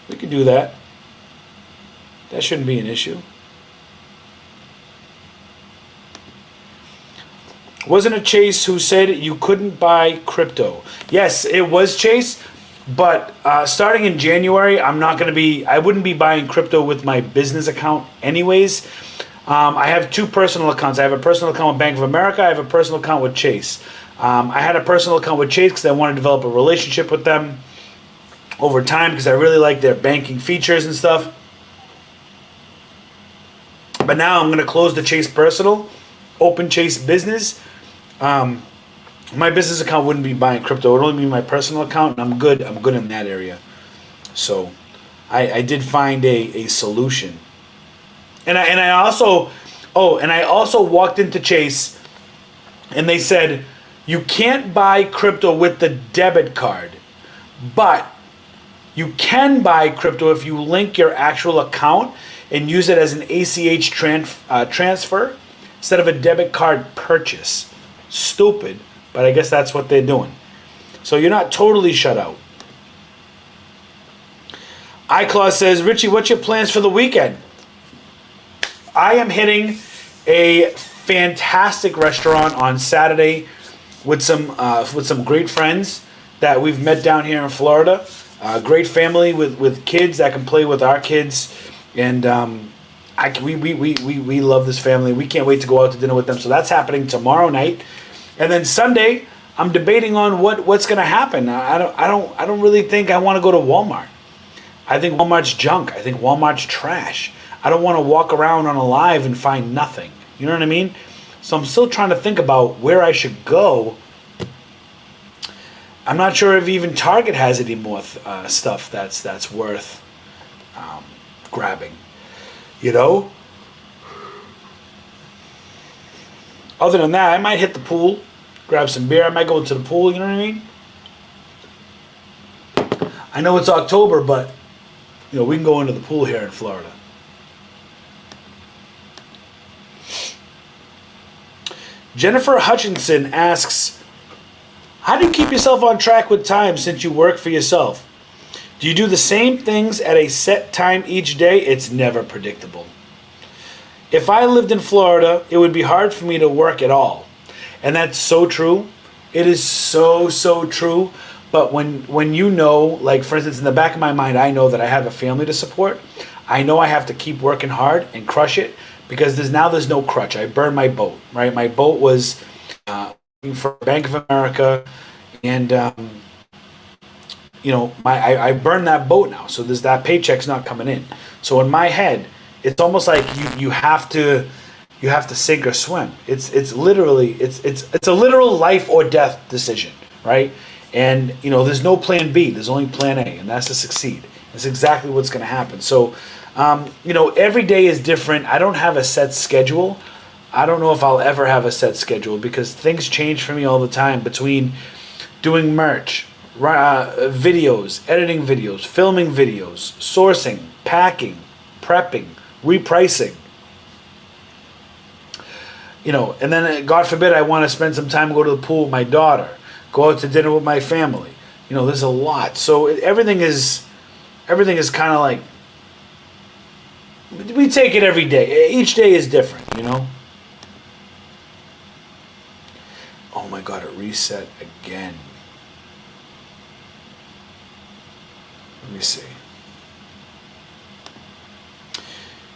We can do that. That shouldn't be an issue. Wasn't it Chase who said you couldn't buy crypto? Yes, it was Chase. But starting in January, I wouldn't be buying crypto with my business account anyways. I have two personal accounts. I have a personal account with Bank of America. I have a personal account with Chase. I had a personal account with Chase because I wanted to develop a relationship with them over time because I really like their banking features and stuff. But now I'm going to close the Chase personal, open Chase business. My business account wouldn't be buying crypto. It would only be my personal account, and I'm good in that area. So I did find a solution. And I also walked into Chase, and they said you can't buy crypto with the debit card, but you can buy crypto if you link your actual account and use it as an ACH transfer instead of a debit card purchase. Stupid, but I guess that's what they're doing. So you're not totally shut out. iClaw says, Richie, what's your plans for the weekend? I am hitting a fantastic restaurant on Saturday with some great friends that we've met down here in Florida. Great family with kids that can play with our kids, and we love this family. We can't wait to go out to dinner with them. So that's happening tomorrow night, and then Sunday I'm debating on what's going to happen. I don't really think I want to go to Walmart. I think Walmart's junk. I think Walmart's trash. I don't want to walk around on a live and find nothing. You know what I mean? So I'm still trying to think about where I should go. I'm not sure if even Target has any more stuff that's worth grabbing. You know? Other than that, I might hit the pool, grab some beer. I might go to the pool, you know what I mean? I know it's October, but we can go into the pool here in Florida. Jennifer Hutchinson asks, how do you keep yourself on track with time since you work for yourself? Do you do the same things at a set time each day? It's never predictable. If I lived in Florida, it would be hard for me to work at all. And that's so true. It is so true. But when like for instance, in the back of my mind, I know that I have a family to support. I know I have to keep working hard and crush it because there's no crutch. I burned my boat, right? My boat was for Bank of America, and I burned that boat now. So that paycheck's not coming in. So in my head, it's almost like you have to sink or swim. It's literally it's a literal life or death decision, right? And there's no plan B. There's only plan A, and that's to succeed. That's exactly what's going to happen. So every day is different. I don't have a set schedule. I don't know if I'll ever have a set schedule because things change for me all the time between doing merch, videos, editing videos, filming videos, sourcing, packing, prepping, repricing. And then God forbid I want to spend some time, go to the pool with my daughter, go out to dinner with my family. There's a lot. So everything is kind of like, we take it every day. Each day is different, Oh my God, it reset again. Let me see.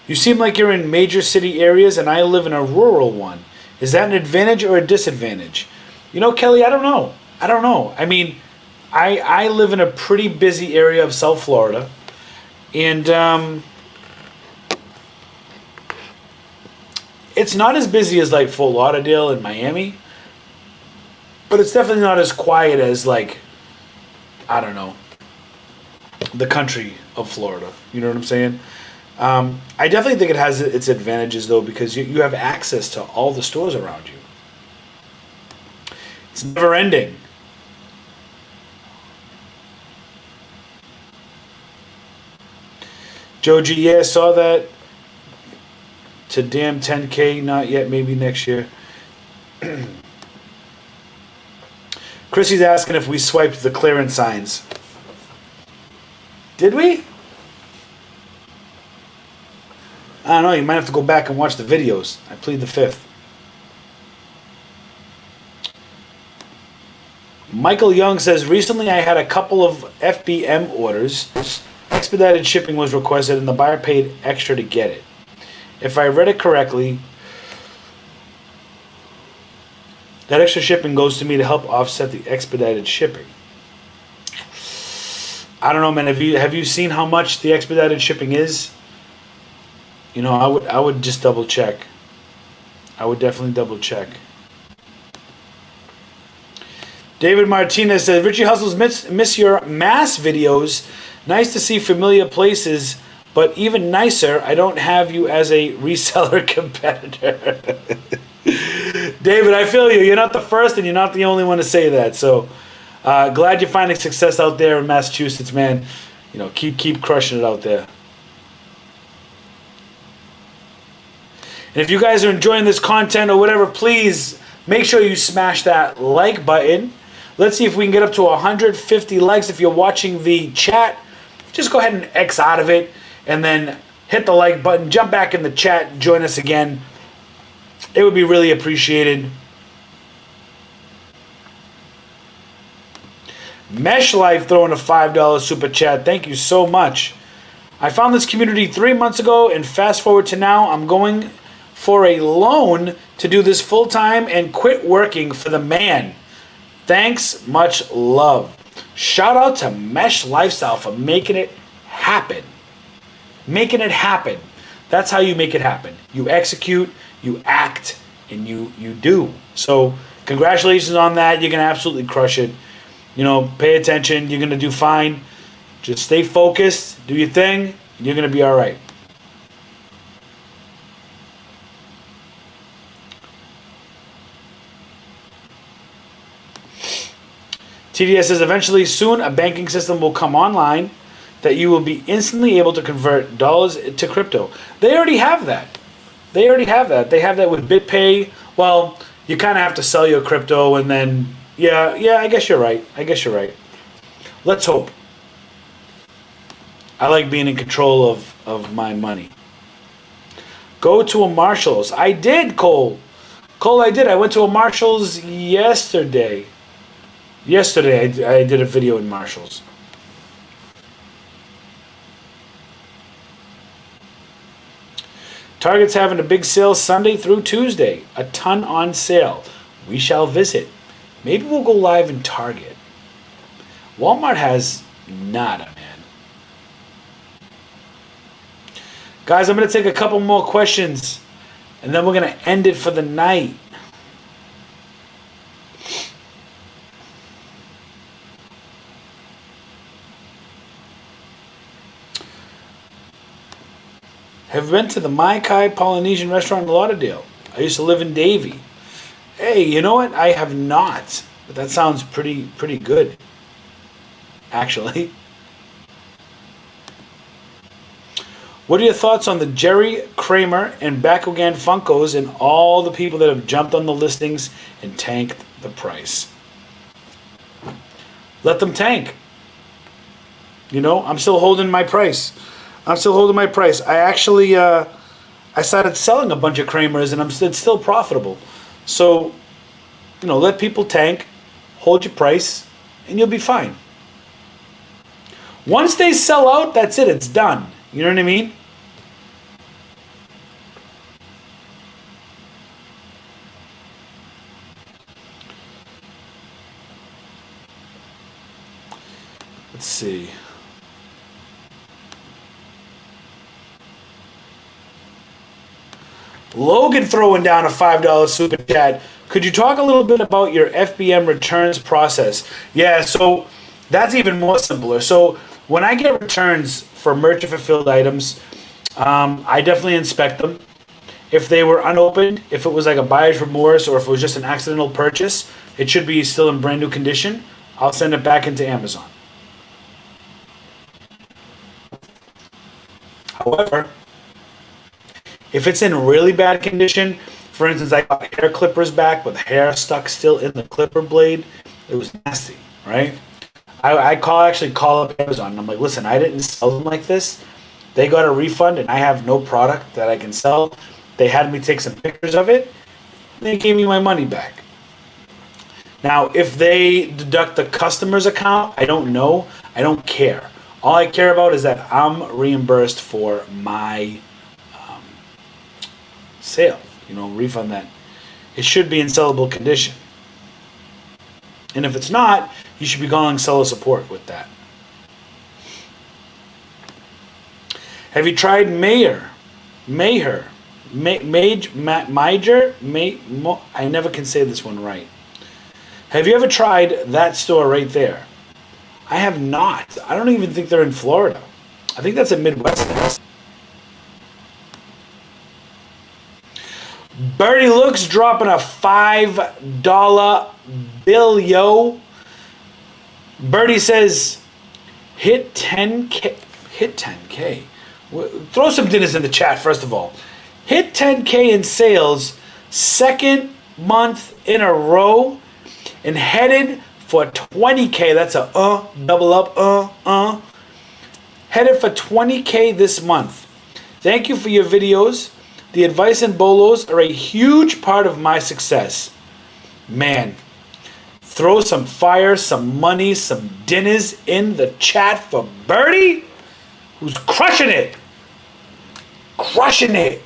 You seem like you're in major city areas and I live in a rural one. Is that an advantage or a disadvantage? You know, Kelly, I don't know. I mean, I live in a pretty busy area of South Florida. And it's not as busy as like Fort Lauderdale and Miami. But it's definitely not as quiet as like, I don't know, the country of Florida. You know what I'm saying? I definitely think it has its advantages, though, because you have access to all the stores around you. It's never ending. Joji, yeah, saw that. To damn 10K, not yet, maybe next year. Chrissy's asking if we swiped the clearance signs. Did we? I don't know, you might have to go back and watch the videos. I plead the fifth. Michael Young says, recently I had a couple of FBM orders. Expedited shipping was requested and the buyer paid extra to get it. If I read it correctly, that extra shipping goes to me to help offset the expedited shipping. I don't know, man. Have you seen how much the expedited shipping is? You know, I would just double check. I would definitely double check. David Martinez says, Richie Hustles miss your mass videos. Nice to see familiar places, but even nicer, I don't have you as a reseller competitor. David, I feel you. You're not the first and you're not the only one to say that. So glad you're finding success out there in Massachusetts, man. You know, keep crushing it out there. And if you guys are enjoying this content or whatever, please make sure you smash that like button. Let's see if we can get up to 150 likes. If you're watching the chat, just go ahead and X out of it and then hit the like button. Jump back in the chat. Join us again. It would be really appreciated. Mesh Life throwing a $5 super chat. Thank you so much. I found this community 3 months ago and fast forward to now, I'm going for a loan to do this full time and quit working for the man. Thanks, much love. Shout out to Mesh Lifestyle for making it happen. Making it happen. That's how you make it happen. You execute, you act, and you do. So congratulations on that. You're going to absolutely crush it. You know, pay attention. You're going to do fine. Just stay focused. Do your thing. And you're going to be all right. TDS says, eventually soon a banking system will come online that you will be instantly able to convert dollars to crypto. They already have that. They have that with BitPay. Well, you kind of have to sell your crypto and then, yeah, I guess you're right. Let's hope. I like being in control of my money. Go to a Marshall's. I did, Cole. I did. I went to a Marshall's yesterday. I did a video in Marshall's. Target's having a big sale Sunday through Tuesday. A ton on sale. We shall visit. Maybe we'll go live in Target. Walmart has nada, man. Guys, I'm going to take a couple more questions, and then we're going to end it for the night. Have been to the Mai Kai Polynesian restaurant in Lauderdale. I used to live in Davie. Hey, you know what? I have not. But that sounds pretty good, actually. What are your thoughts on the Jerry, Cramer, and Bakugan Funkos and all the people that have jumped on the listings and tanked the price? Let them tank. You know, I'm still holding my price. I actually, I started selling a bunch of Cramers and it's still profitable. So, you know, let people tank, hold your price, and you'll be fine. Once they sell out, that's it. It's done. You know what I mean? Let's see. Logan throwing down a $5 super chat. Could you talk a little bit about your FBM returns process? Yeah, so that's even more simpler. So when I get returns for merchant fulfilled items, I definitely inspect them. If they were unopened, if it was like a buyer's remorse, or if it was just an accidental purchase, it should be still in brand new condition. I'll send it back into Amazon. However, if it's in really bad condition, for instance, I got hair clippers back with hair stuck still in the clipper blade, it was nasty, right? I actually call up Amazon and I'm like, listen, I didn't sell them like this. They got a refund and I have no product that I can sell. They had me take some pictures of it. They gave me my money back. Now, if they deduct the customer's account, I don't know. I don't care. All I care about is that I'm reimbursed for my sale. Refund that. It should be in sellable condition. And if it's not, you should be calling seller support with that. Have you tried Mayer? I never can say this one right. Have you ever tried that store right there? I have not. I don't even think they're in Florida. I think that's a Midwest. Birdie Looks dropping a $5 bill, yo. Birdie says, hit 10K. Hit 10K. Throw some dinners in the chat, first of all. Hit 10K in sales, second month in a row, and headed for 20K. That's a double up, Headed for 20K this month. Thank you for your videos. The advice and bolos are a huge part of my success. Man, throw some fire, some money, some dinners in the chat for Birdie, who's crushing it. Crushing it.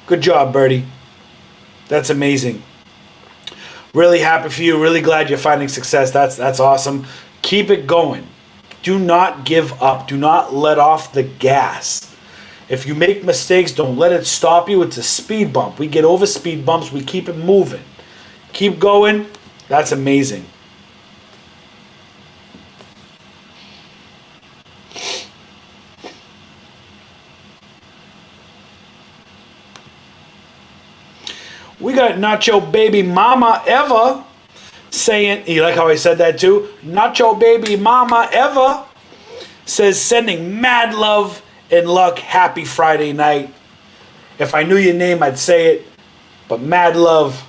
Good job, Birdie. That's amazing. Really happy for you. Really glad you're finding success. That's awesome. Keep it going. Do not give up. Do not let off the gas. If you make mistakes, don't let it stop you. It's a speed bump. We get over speed bumps. We keep it moving. Keep going. That's amazing. We got Nacho Baby Mama Eva saying, you like how I said that too? Nacho Baby Mama Eva says, sending mad love and luck, happy Friday night. If I knew your name, I'd say it. But mad love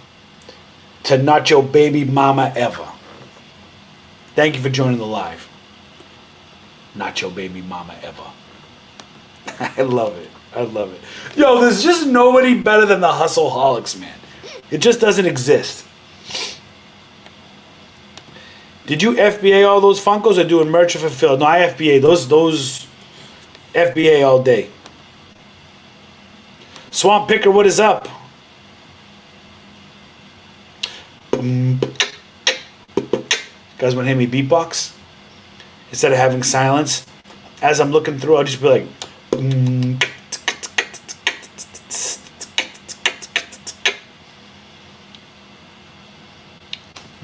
to Nacho Baby Mama Eva. Thank you for joining the live. Nacho Baby Mama Eva. I love it. I love it. Yo, there's just nobody better than the Hustleholics, man. It just doesn't exist. Did you FBA all those Funkos or doing merchant fulfilled? No, I FBA those FBA all day. Swamp Picker, what is up? You guys want to hear me beatbox? Instead of having silence, as I'm looking through, I'll just be like,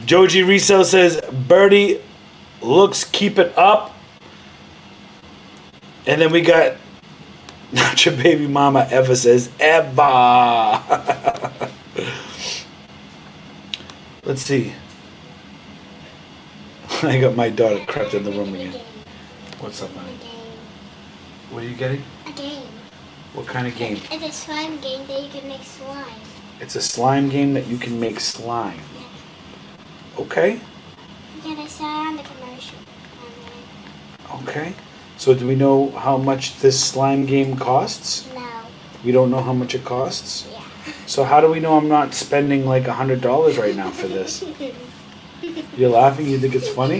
Joji Resell says, Birdie Looks, keep it up. And then we got Not Your Baby Mama Eva says, Eva. Let's see. I got my daughter crept in the room again. What's up, honey? What are you getting? A game. What kind of game? It's a slime game that you can make slime. It's a slime game that you can make slime. Yeah. Okay. Yeah, I saw on the commercial. Okay. So do we know how much this slime game costs? No. We don't know how much it costs? Yeah. So how do we know I'm not spending like $100 right now for this? You're laughing? You think it's funny?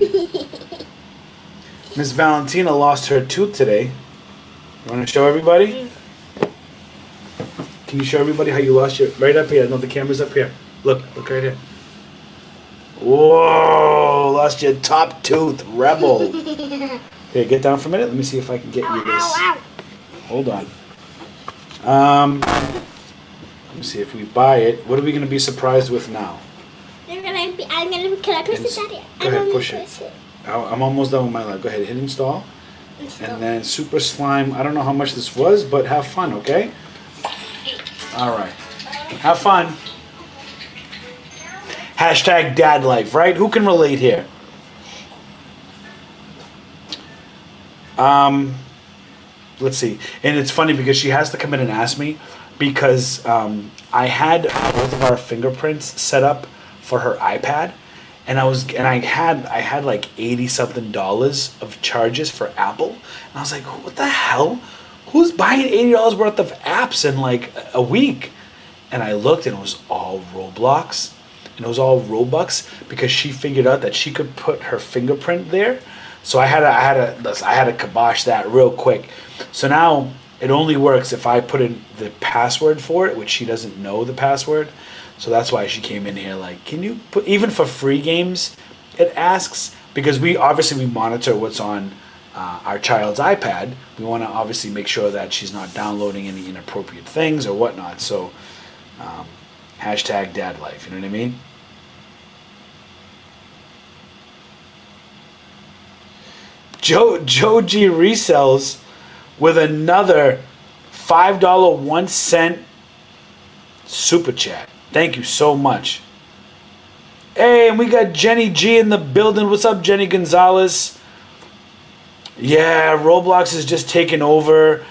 Miss Valentina lost her tooth today. You want to show everybody? Can you show everybody how you lost your... Right up here. No, the camera's up here. Look right here. Whoa! lost your top tooth, rebel. Okay, get down for a minute. Let me see if I can get you this. Ow. Hold on. Let me see if we buy it. What are we going to be surprised with now? Can I push it, Daddy? Go ahead, push it. I'm almost done with my life. Go ahead, hit install. And then super slime. I don't know how much this was, but have fun, okay? All right. Have fun. Hashtag dad life, right? Who can relate here? Let's see. And it's funny because she has to come in and ask me because I had both of our fingerprints set up for her iPad, and I had like $80 something of charges for Apple, and I was like, what the hell? Who's buying $80 worth of apps in like a week? And I looked, and it was all Roblox, and it was all Robux because she figured out that she could put her fingerprint there. So I had to kibosh that real quick. So now it only works if I put in the password for it, which she doesn't know the password. So that's why she came in here like, can you put, even for free games, it asks, because we monitor what's on our child's iPad. We want to obviously make sure that she's not downloading any inappropriate things or whatnot. So hashtag dad life, you know what I mean? Joe G resells with another $5 1 cent super chat. Thank you so much. Hey, and we got Jenny G in the building. What's up, Jenny Gonzalez? Yeah, Roblox is just taking over.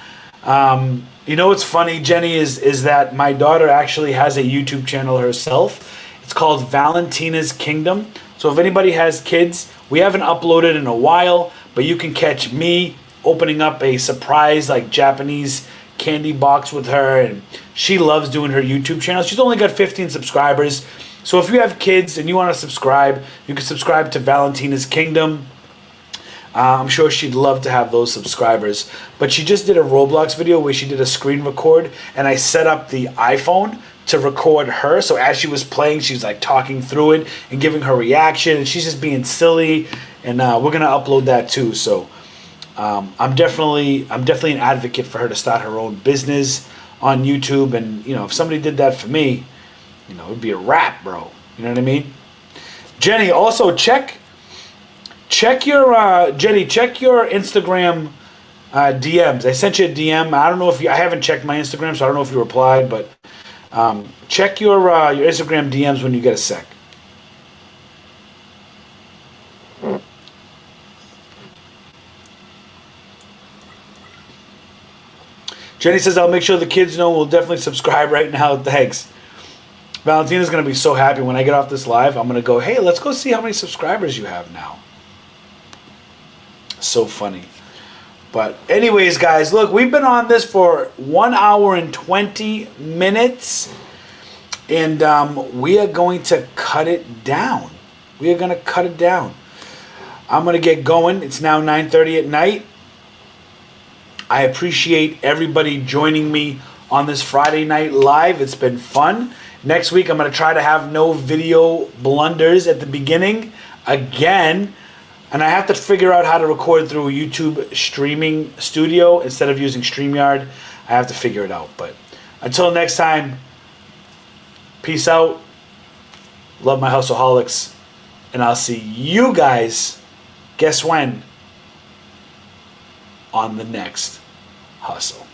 You know what's funny, Jenny, is that my daughter actually has a YouTube channel herself. It's called Valentina's Kingdom. So if anybody has kids, we haven't uploaded in a while, but you can catch me opening up a surprise like Japanese candy box with her, and she loves doing her YouTube channel. She's only got 15 subscribers. So if you have kids and you want to subscribe, you can subscribe to Valentina's Kingdom. I'm sure she'd love to have those subscribers. But she just did a Roblox video where she did a screen record, and I set up the iPhone to record her. So as she was playing, she was like talking through it and giving her reaction, and she's just being silly. And we're gonna upload that too. So I'm definitely an advocate for her to start her own business on YouTube. And you know, if somebody did that for me, you know, it'd be a wrap, bro. You know what I mean? Jenny, also check your Instagram DMs. I sent you a DM. I don't know if I haven't checked my Instagram, so I don't know if you replied, but check your Instagram DMs when you get a sec. Jenny says, I'll make sure the kids know. We'll definitely subscribe right now. Thanks. Valentina's going to be so happy when I get off this live. I'm going to go, hey, let's go see how many subscribers you have now. So funny. But anyways, guys, look, we've been on this for 1 hour and 20 minutes. And we are going to cut it down. We are going to cut it down. I'm going to get going. It's now 9:30 at night. I appreciate everybody joining me on this Friday night live. It's been fun. Next week, I'm going to try to have no video blunders at the beginning again. And I have to figure out how to record through a YouTube streaming studio instead of using StreamYard. I have to figure it out. But until next time, peace out. Love my Hustleholics. And I'll see you guys, guess when? On the next hustle.